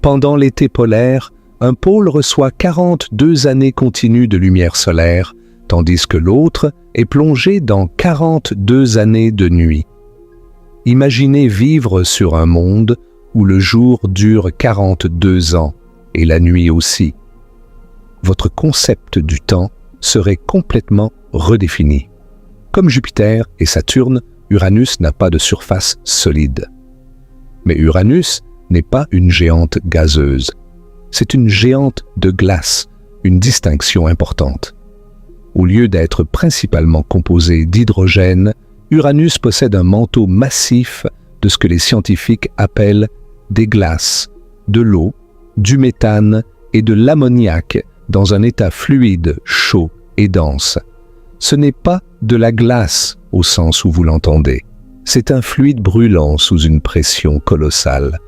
Pendant l'été polaire, un pôle reçoit 42 années continues de lumière solaire, tandis que l'autre est plongé dans 42 années de nuit. Imaginez vivre sur un monde où le jour dure 42 ans et la nuit aussi. Votre concept du temps serait complètement redéfini. Comme Jupiter et Saturne, Uranus n'a pas de surface solide. Mais Uranus n'est pas une géante gazeuse. C'est une géante de glace, une distinction importante. Au lieu d'être principalement composé d'hydrogène, Uranus possède un manteau massif de ce que les scientifiques appellent des glaces, de l'eau, du méthane et de l'ammoniac dans un état fluide, chaud et dense. Ce n'est pas de la glace au sens où vous l'entendez. C'est un fluide brûlant sous une pression colossale.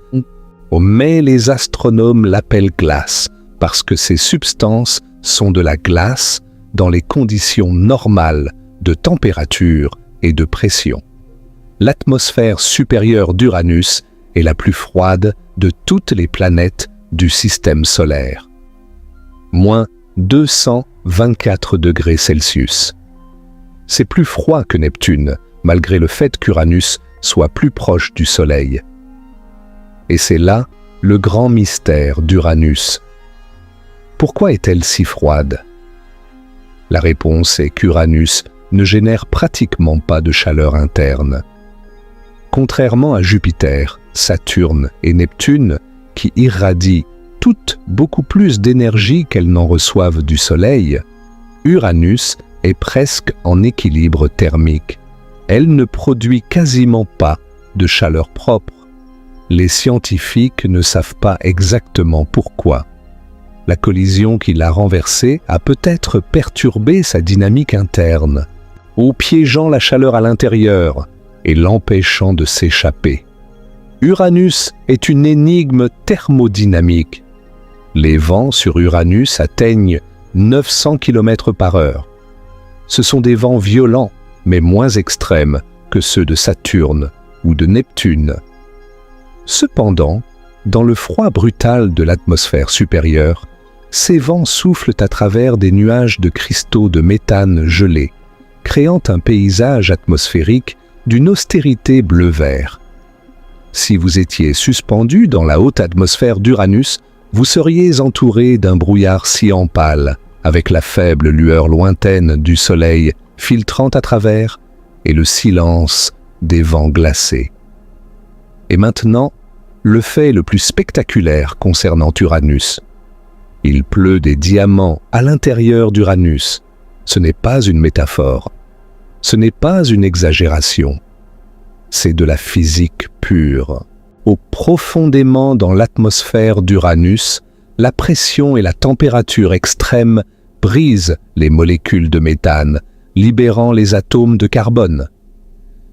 Mais les astronomes l'appellent glace parce que ces substances sont de la glace dans les conditions normales de température et de pression. L'atmosphère supérieure d'Uranus est la plus froide de toutes les planètes du système solaire. Moins 224 degrés Celsius. C'est plus froid que Neptune, malgré le fait qu'Uranus soit plus proche du Soleil. Et c'est là le grand mystère d'Uranus. Pourquoi est-elle si froide? La réponse est qu'Uranus ne génère pratiquement pas de chaleur interne. Contrairement à Jupiter, Saturne et Neptune, qui irradient toutes beaucoup plus d'énergie qu'elles n'en reçoivent du Soleil, Uranus est presque en équilibre thermique. Elle ne produit quasiment pas de chaleur propre. Les scientifiques ne savent pas exactement pourquoi. La collision qui l'a renversée a peut-être perturbé sa dynamique interne, ou piégeant la chaleur à l'intérieur et l'empêchant de s'échapper. Uranus est une énigme thermodynamique. Les vents sur Uranus atteignent 900 km/h. Ce sont des vents violents, mais moins extrêmes que ceux de Saturne ou de Neptune. Cependant, dans le froid brutal de l'atmosphère supérieure, ces vents soufflent à travers des nuages de cristaux de méthane gelés, créant un paysage atmosphérique d'une austérité bleu-vert. Si vous étiez suspendu dans la haute atmosphère d'Uranus, vous seriez entouré d'un brouillard cyan pâle, avec la faible lueur lointaine du soleil filtrant à travers et le silence des vents glacés. Et maintenant, le fait le plus spectaculaire concernant Uranus. Il pleut des diamants à l'intérieur d'Uranus. Ce n'est pas une métaphore. Ce n'est pas une exagération. C'est de la physique pure. Au profondément dans l'atmosphère d'Uranus, la pression et la température extrêmes brisent les molécules de méthane, libérant les atomes de carbone.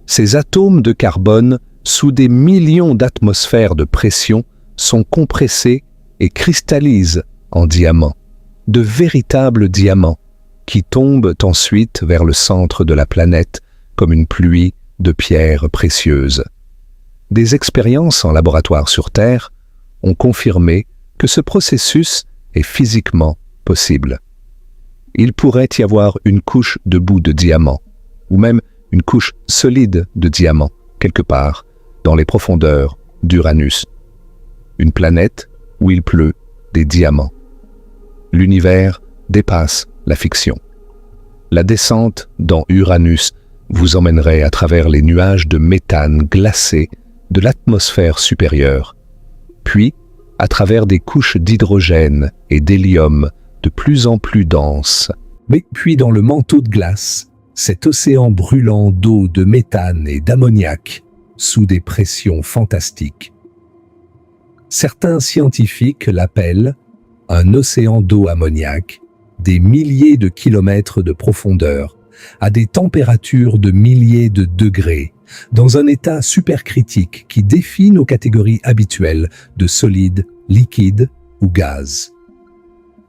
Ces atomes de carbone, sous des millions d'atmosphères de pression, sont compressés et cristallisent en diamants, de véritables diamants, qui tombent ensuite vers le centre de la planète comme une pluie de pierres précieuses. Des expériences en laboratoire sur Terre ont confirmé que ce processus est physiquement possible. Il pourrait y avoir une couche de boue de diamant, ou même une couche solide de diamant, quelque part dans les profondeurs d'Uranus. Une planète où il pleut des diamants. L'univers dépasse la fiction. La descente dans Uranus vous emmènerait à travers les nuages de méthane glacés de l'atmosphère supérieure, puis à travers des couches d'hydrogène et d'hélium de plus en plus denses. Mais puis dans le manteau de glace, cet océan brûlant d'eau, de méthane et d'ammoniac, sous des pressions fantastiques. Certains scientifiques l'appellent un océan d'eau ammoniaque, des milliers de kilomètres de profondeur, à des températures de milliers de degrés, dans un état supercritique qui défie nos catégories habituelles de solide, liquide ou gaz.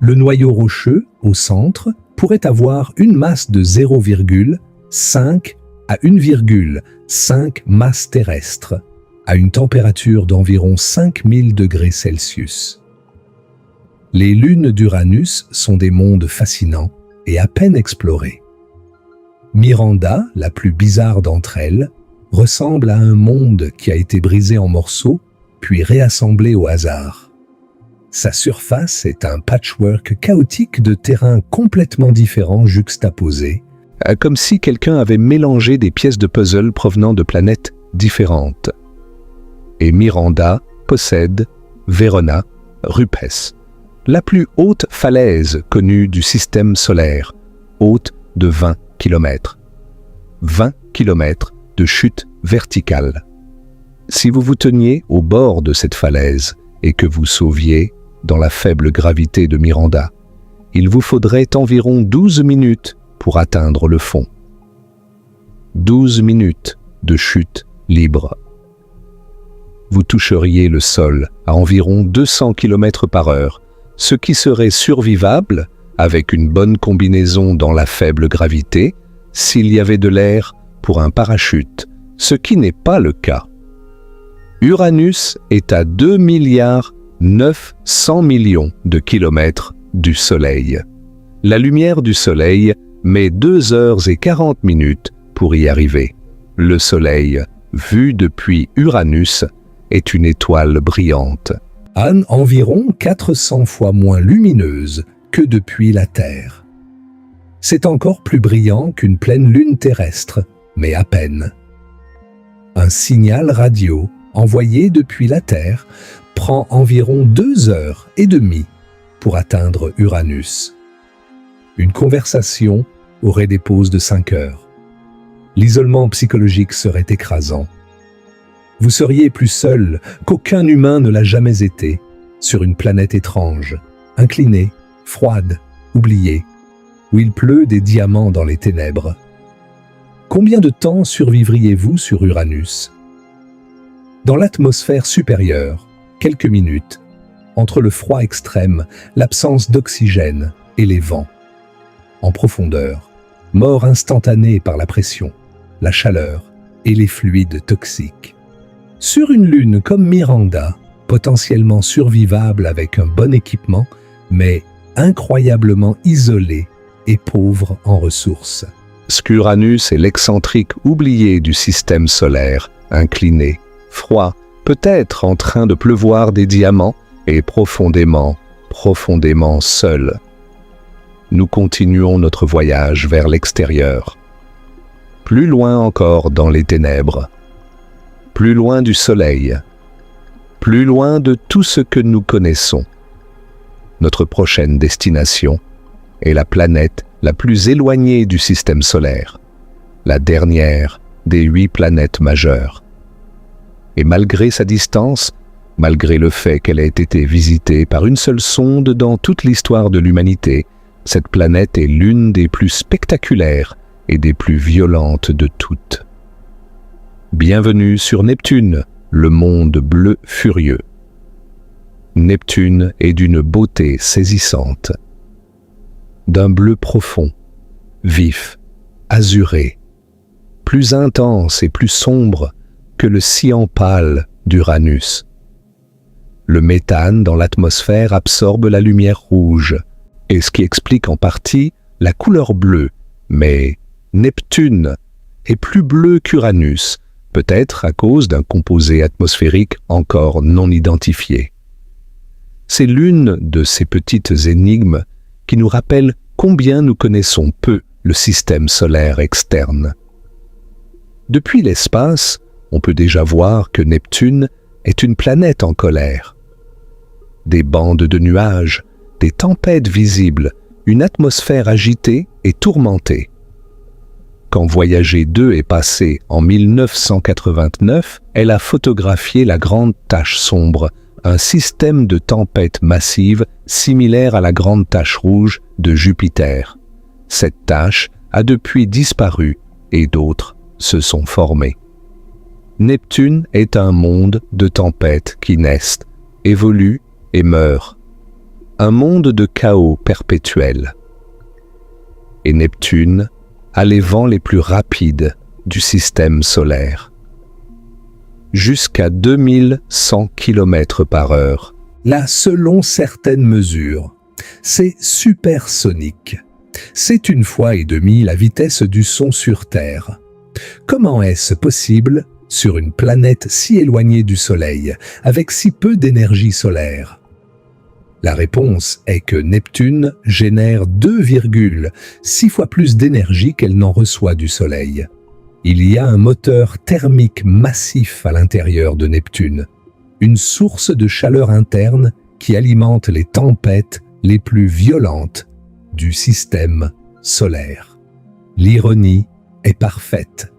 Le noyau rocheux, au centre, pourrait avoir une masse de 0,5 à 1,5 masse terrestre, à une température d'environ 5000 degrés Celsius. Les lunes d'Uranus sont des mondes fascinants et à peine explorés. Miranda, la plus bizarre d'entre elles, ressemble à un monde qui a été brisé en morceaux, puis réassemblé au hasard. Sa surface est un patchwork chaotique de terrains complètement différents juxtaposés, comme si quelqu'un avait mélangé des pièces de puzzle provenant de planètes différentes. Et Miranda possède Verona Rupes, la plus haute falaise connue du système solaire, haute de 20 km. 20 km de chute verticale. Si vous vous teniez au bord de cette falaise et que vous sauviez dans la faible gravité de Miranda, il vous faudrait environ 12 minutes pour atteindre le fond. 12 minutes de chute libre. Vous toucheriez le sol à environ 200 km/h, ce qui serait survivable avec une bonne combinaison dans la faible gravité s'il y avait de l'air pour un parachute, ce qui n'est pas le cas. Uranus est à 2,9 milliards de kilomètres du Soleil. La lumière du Soleil met 2 heures et 40 minutes pour y arriver. Le Soleil, vu depuis Uranus, est une étoile brillante. Environ 400 fois moins lumineuse que depuis la Terre. C'est encore plus brillant qu'une pleine lune terrestre, mais à peine. Un signal radio envoyé depuis la Terre prend environ 2 heures et demie pour atteindre Uranus. Une conversation aurait des pauses de 5 heures. L'isolement psychologique serait écrasant. Vous seriez plus seul qu'aucun humain ne l'a jamais été, sur une planète étrange, inclinée, froide, oubliée, où il pleut des diamants dans les ténèbres. Combien de temps survivriez-vous sur Uranus? Dans l'atmosphère supérieure, quelques minutes, entre le froid extrême, l'absence d'oxygène et les vents. En profondeur, mort instantanée par la pression, la chaleur et les fluides toxiques. Sur une lune comme Miranda, potentiellement survivable avec un bon équipement, mais incroyablement isolée et pauvre en ressources. Uranus est l'excentrique oublié du système solaire, incliné, froid, peut-être en train de pleuvoir des diamants et profondément, profondément seul. Nous continuons notre voyage vers l'extérieur. Plus loin encore dans les ténèbres. Plus loin du soleil. Plus loin de tout ce que nous connaissons. Notre prochaine destination est la planète la plus éloignée du système solaire, la dernière des 8 planètes majeures. Et malgré sa distance, malgré le fait qu'elle ait été visitée par une seule sonde dans toute l'histoire de l'humanité, cette planète est l'une des plus spectaculaires et des plus violentes de toutes. Bienvenue sur Neptune, le monde bleu furieux. Neptune est d'une beauté saisissante, d'un bleu profond, vif, azuré, plus intense et plus sombre que le cyan pâle d'Uranus. Le méthane dans l'atmosphère absorbe la lumière rouge, et ce qui explique en partie la couleur bleue, mais Neptune est plus bleu qu'Uranus, peut-être à cause d'un composé atmosphérique encore non identifié. C'est l'une de ces petites énigmes qui nous rappelle combien nous connaissons peu le système solaire externe. Depuis l'espace, on peut déjà voir que Neptune est une planète en colère. Des bandes de nuages, des tempêtes visibles, une atmosphère agitée et tourmentée. Quand Voyager 2 est passé en 1989, elle a photographié la grande tache sombre, un système de tempêtes massives similaire à la grande tache rouge de Jupiter. Cette tache a depuis disparu et d'autres se sont formées. Neptune est un monde de tempêtes qui naissent, évoluent et meurent. Un monde de chaos perpétuel. Et Neptune a les vents les plus rapides du système solaire. Jusqu'à 2100 km/h. Là, selon certaines mesures, c'est supersonique. C'est 1,5 fois la vitesse du son sur Terre. Comment est-ce possible sur une planète si éloignée du Soleil, avec si peu d'énergie solaire? La réponse est que Neptune génère 2,6 fois plus d'énergie qu'elle n'en reçoit du Soleil. Il y a un moteur thermique massif à l'intérieur de Neptune, une source de chaleur interne qui alimente les tempêtes les plus violentes du système solaire. L'ironie est parfaite.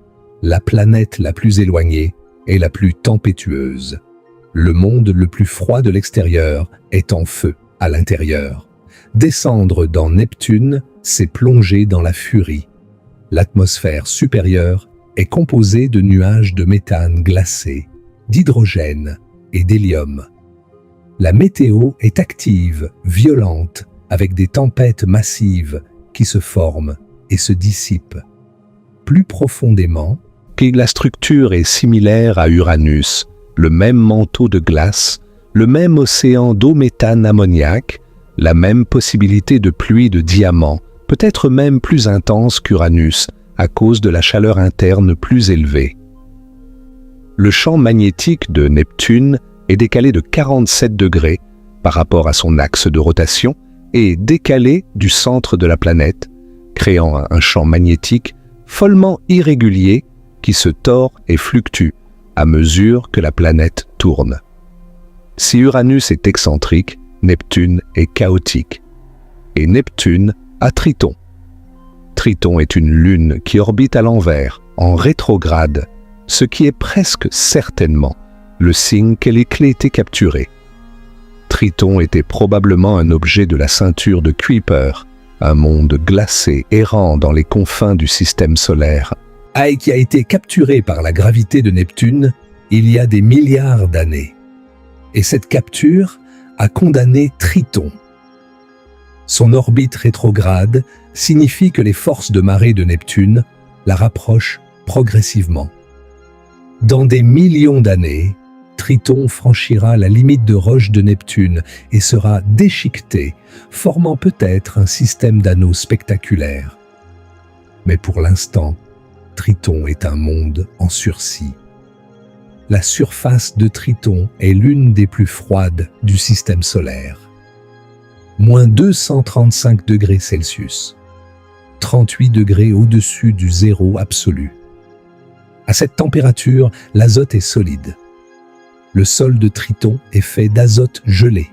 La planète la plus éloignée est la plus tempétueuse. Le monde le plus froid de l'extérieur est en feu à l'intérieur. Descendre dans Neptune, c'est plonger dans la furie. L'atmosphère supérieure est composée de nuages de méthane glacé, d'hydrogène et d'hélium. La météo est active, violente, avec des tempêtes massives qui se forment et se dissipent. Plus profondément, la structure est similaire à Uranus, le même manteau de glace, le même océan d'eau méthane ammoniaque, la même possibilité de pluie de diamants, peut-être même plus intense qu'Uranus, à cause de la chaleur interne plus élevée. Le champ magnétique de Neptune est décalé de 47 degrés par rapport à son axe de rotation et décalé du centre de la planète, créant un champ magnétique follement irrégulier qui se tord et fluctue à mesure que la planète tourne. Si Uranus est excentrique, Neptune est chaotique. Et Neptune a Triton. Triton est une lune qui orbite à l'envers, en rétrograde, ce qui est presque certainement le signe que les clés étaient capturées. Triton était probablement un objet de la ceinture de Kuiper, un monde glacé errant dans les confins du système solaire. Et qui a été capturé par la gravité de Neptune il y a des milliards d'années. Et cette capture a condamné Triton. Son orbite rétrograde signifie que les forces de marée de Neptune la rapprochent progressivement. Dans des millions d'années, Triton franchira la limite de roche de Neptune et sera déchiqueté, formant peut-être un système d'anneaux spectaculaire. Mais pour l'instant, Triton est un monde en sursis. La surface de Triton est l'une des plus froides du système solaire. Moins 235 degrés Celsius, 38 degrés au-dessus du zéro absolu. À cette température, l'azote est solide. Le sol de Triton est fait d'azote gelé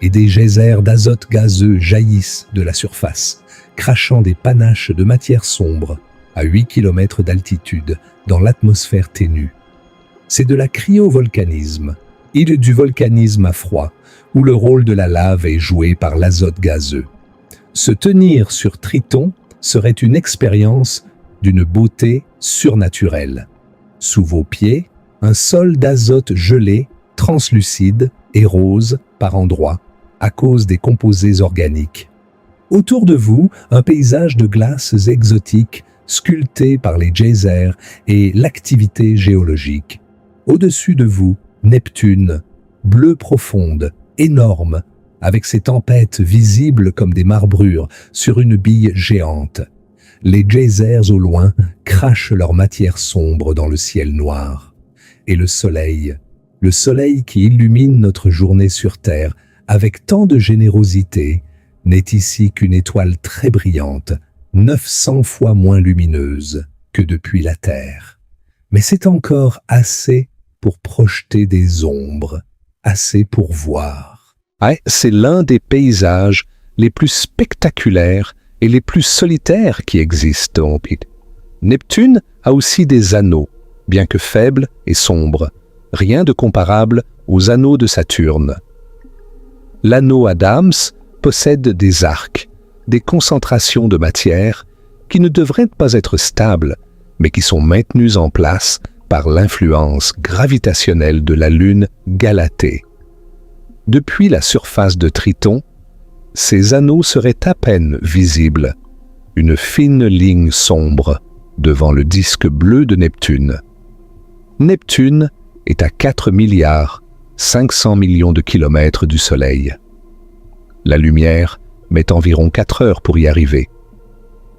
et des geysers d'azote gazeux jaillissent de la surface, crachant des panaches de matière sombre à 8 km d'altitude dans l'atmosphère ténue. C'est de la cryovolcanisme, île du volcanisme à froid, où le rôle de la lave est joué par l'azote gazeux. Se tenir sur Triton serait une expérience d'une beauté surnaturelle. Sous vos pieds, un sol d'azote gelé, translucide et rose par endroits, à cause des composés organiques. Autour de vous, un paysage de glaces exotiques sculpté par les geysers et l'activité géologique. Au-dessus de vous, Neptune, bleue profonde, énorme, avec ses tempêtes visibles comme des marbrures sur une bille géante. Les geysers au loin crachent leur matière sombre dans le ciel noir. Et le soleil qui illumine notre journée sur Terre avec tant de générosité, n'est ici qu'une étoile très brillante, 900 fois moins lumineuse que depuis la Terre. Mais c'est encore assez pour projeter des ombres, assez pour voir. Ouais, c'est l'un des paysages les plus spectaculaires et les plus solitaires qui existent. Neptune a aussi des anneaux, bien que faibles et sombres, rien de comparable aux anneaux de Saturne. L'anneau Adams possède des arcs, des concentrations de matière qui ne devraient pas être stables, mais qui sont maintenues en place par l'influence gravitationnelle de la Lune Galatée. Depuis la surface de Triton, ces anneaux seraient à peine visibles, une fine ligne sombre devant le disque bleu de Neptune. Neptune est à 4 milliards 500 millions de kilomètres du Soleil. La lumière met environ 4 heures pour y arriver.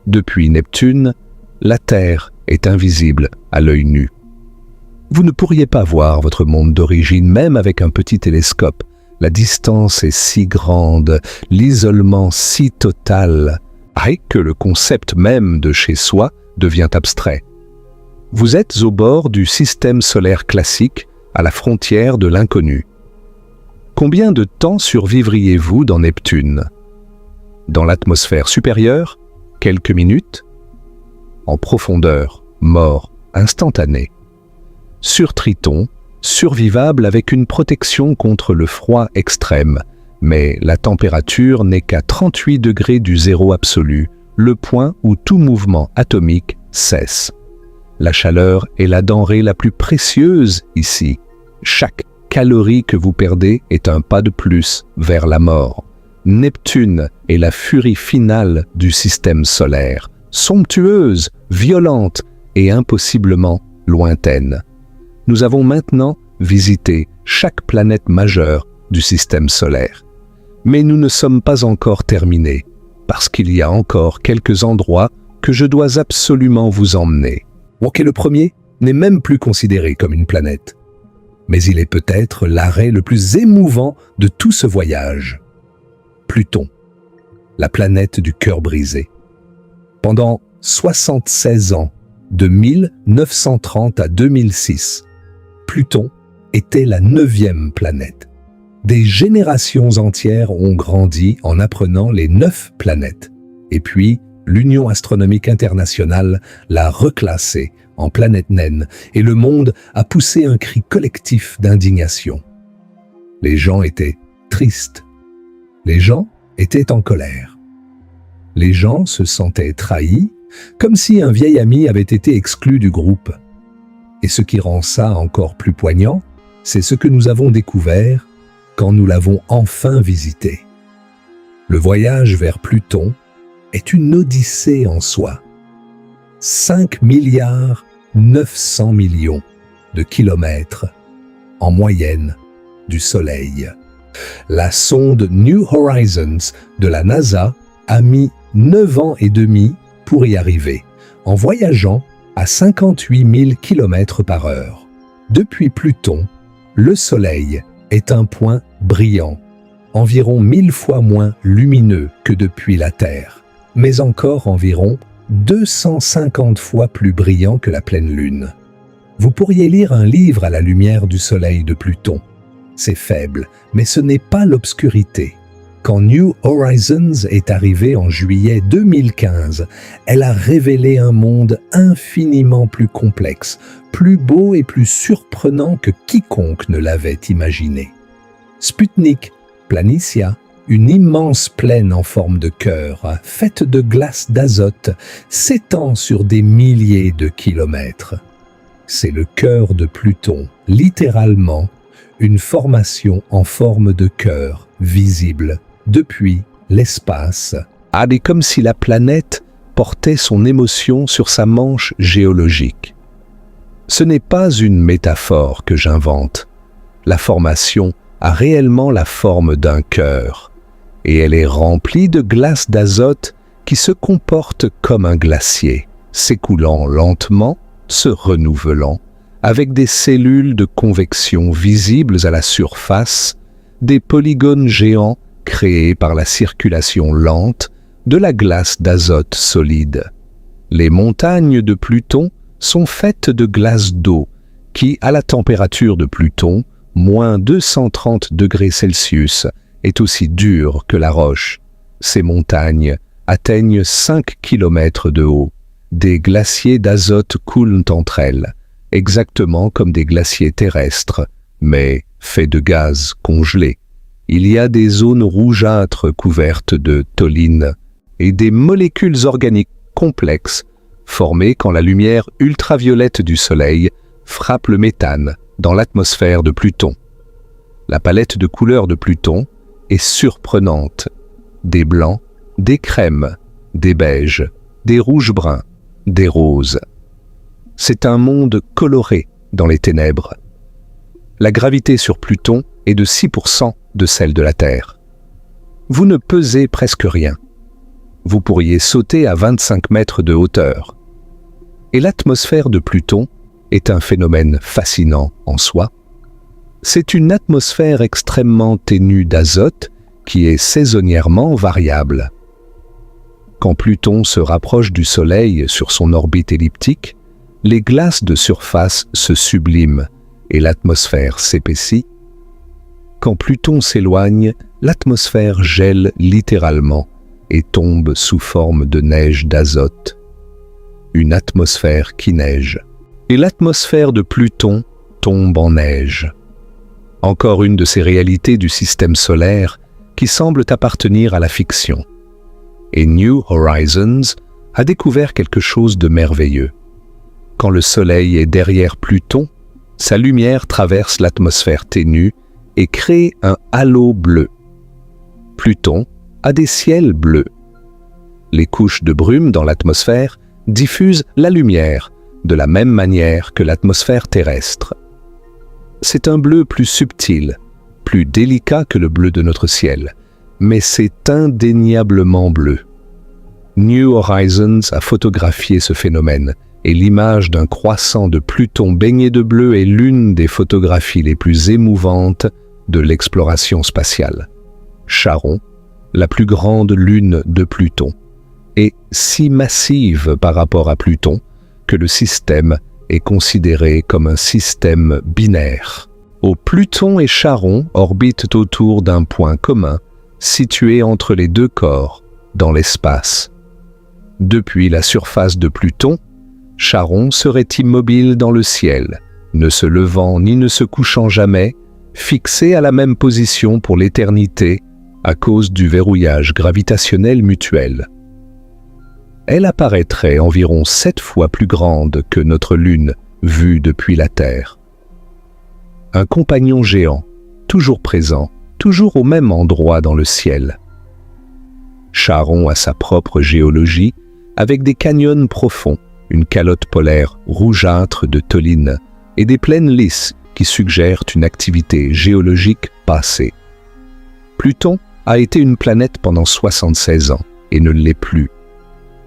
Depuis Neptune, la Terre est invisible à l'œil nu. Vous ne pourriez pas voir votre monde d'origine même avec un petit télescope. La distance est si grande, l'isolement si total, que le concept même de chez soi devient abstrait. Vous êtes au bord du système solaire classique, à la frontière de l'inconnu. Combien de temps survivriez-vous dans Neptune? Dans l'atmosphère supérieure, quelques minutes. En profondeur, mort instantanée. Sur Triton, survivable avec une protection contre le froid extrême, mais la température n'est qu'à 38 degrés du zéro absolu, le point où tout mouvement atomique cesse. La chaleur est la denrée la plus précieuse ici. Chaque calorie que vous perdez est un pas de plus vers la mort. Neptune est la furie finale du système solaire, somptueuse, violente et impossiblement lointaine. Nous avons maintenant visité chaque planète majeure du système solaire. Mais nous ne sommes pas encore terminés, parce qu'il y a encore quelques endroits que je dois absolument vous emmener. Ok, le premier n'est même plus considéré comme une planète. Mais il est peut-être l'arrêt le plus émouvant de tout ce voyage. Pluton, la planète du cœur brisé. Pendant 76 ans, de 1930 à 2006, Pluton était la 9e planète. Des générations entières ont grandi en apprenant les 9 planètes. Et puis, l'Union astronomique internationale l'a reclassée en planète naine et le monde a poussé un cri collectif d'indignation. Les gens étaient tristes. Les gens étaient en colère. Les gens se sentaient trahis, comme si un vieil ami avait été exclu du groupe. Et ce qui rend ça encore plus poignant, c'est ce que nous avons découvert quand nous l'avons enfin visité. Le voyage vers Pluton est une odyssée en soi. 5 milliards 900 millions de kilomètres en moyenne du Soleil. La sonde New Horizons de la NASA a mis 9 ans et demi pour y arriver, en voyageant à 58 000 km par heure. Depuis Pluton, le Soleil est un point brillant, environ 1000 fois moins lumineux que depuis la Terre, mais encore environ 250 fois plus brillant que la pleine Lune. Vous pourriez lire un livre à la lumière du Soleil de Pluton. C'est faible, mais ce n'est pas l'obscurité. Quand New Horizons est arrivée en juillet 2015, elle a révélé un monde infiniment plus complexe, plus beau et plus surprenant que quiconque ne l'avait imaginé. Sputnik, Planitia, une immense plaine en forme de cœur, faite de glace d'azote, s'étend sur des milliers de kilomètres. C'est le cœur de Pluton, littéralement, une formation en forme de cœur, visible depuis l'espace. Et comme si la planète portait son émotion sur sa manche géologique. Ce n'est pas une métaphore que j'invente. La formation a réellement la forme d'un cœur, et elle est remplie de glace d'azote qui se comporte comme un glacier, s'écoulant lentement, se renouvelant, avec des cellules de convection visibles à la surface, des polygones géants créés par la circulation lente de la glace d'azote solide. Les montagnes de Pluton sont faites de glace d'eau qui, à la température de Pluton, moins 230 degrés Celsius, est aussi dure que la roche. Ces montagnes atteignent 5 km de haut. Des glaciers d'azote coulent entre elles, exactement comme des glaciers terrestres, mais faits de gaz congelé. Il y a des zones rougeâtres couvertes de tholline et des molécules organiques complexes formées quand la lumière ultraviolette du Soleil frappe le méthane dans l'atmosphère de Pluton. La palette de couleurs de Pluton est surprenante. Des blancs, des crèmes, des beiges, des rouges bruns, des roses. C'est un monde coloré dans les ténèbres. La gravité sur Pluton est de 6% de celle de la Terre. Vous ne pesez presque rien. Vous pourriez sauter à 25 mètres de hauteur. Et l'atmosphère de Pluton est un phénomène fascinant en soi. C'est une atmosphère extrêmement ténue d'azote qui est saisonnièrement variable. Quand Pluton se rapproche du Soleil sur son orbite elliptique, les glaces de surface se subliment et l'atmosphère s'épaissit. Quand Pluton s'éloigne, l'atmosphère gèle littéralement et tombe sous forme de neige d'azote. Une atmosphère qui neige. Et l'atmosphère de Pluton tombe en neige. Encore une de ces réalités du système solaire qui semblent appartenir à la fiction. Et New Horizons a découvert quelque chose de merveilleux. Quand le Soleil est derrière Pluton, sa lumière traverse l'atmosphère ténue et crée un halo bleu. Pluton a des ciels bleus. Les couches de brume dans l'atmosphère diffusent la lumière de la même manière que l'atmosphère terrestre. C'est un bleu plus subtil, plus délicat que le bleu de notre ciel, mais c'est indéniablement bleu. New Horizons a photographié ce phénomène et l'image d'un croissant de Pluton baigné de bleu est l'une des photographies les plus émouvantes de l'exploration spatiale. Charon, la plus grande lune de Pluton, est si massive par rapport à Pluton que le système est considéré comme un système binaire. Où Pluton et Charon orbitent autour d'un point commun situé entre les deux corps dans l'espace. Depuis la surface de Pluton, Charon serait immobile dans le ciel, ne se levant ni ne se couchant jamais, fixé à la même position pour l'éternité à cause du verrouillage gravitationnel mutuel. Elle apparaîtrait environ 7 fois plus grande que notre Lune, vue depuis la Terre. Un compagnon géant, toujours présent, toujours au même endroit dans le ciel. Charon a sa propre géologie, avec des canyons profonds, une calotte polaire rougeâtre de tholline et des plaines lisses qui suggèrent une activité géologique passée. Pluton a été une planète pendant 76 ans et ne l'est plus.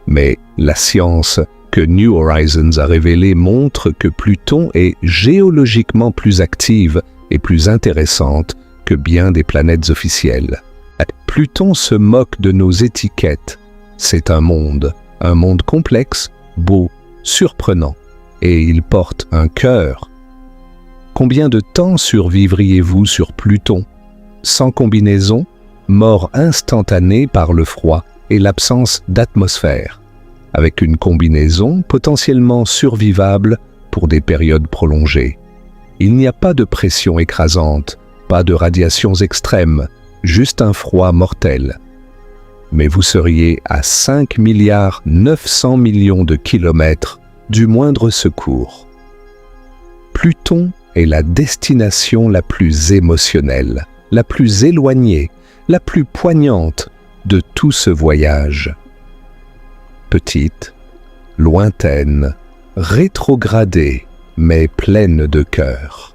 Mais la science que New Horizons a révélée montre que Pluton est géologiquement plus active et plus intéressante que bien des planètes officielles. Pluton se moque de nos étiquettes. C'est un monde complexe, beau, surprenant, et il porte un cœur. Combien de temps survivriez-vous sur Pluton? Sans combinaison, mort instantanée par le froid et l'absence d'atmosphère, avec une combinaison potentiellement survivable pour des périodes prolongées. Il n'y a pas de pression écrasante, pas de radiations extrêmes, juste un froid mortel. Mais vous seriez à 5 900 millions de kilomètres du moindre secours. Pluton est la destination la plus émotionnelle, la plus éloignée, la plus poignante de tout ce voyage. Petite, lointaine, rétrogradée, mais pleine de cœur.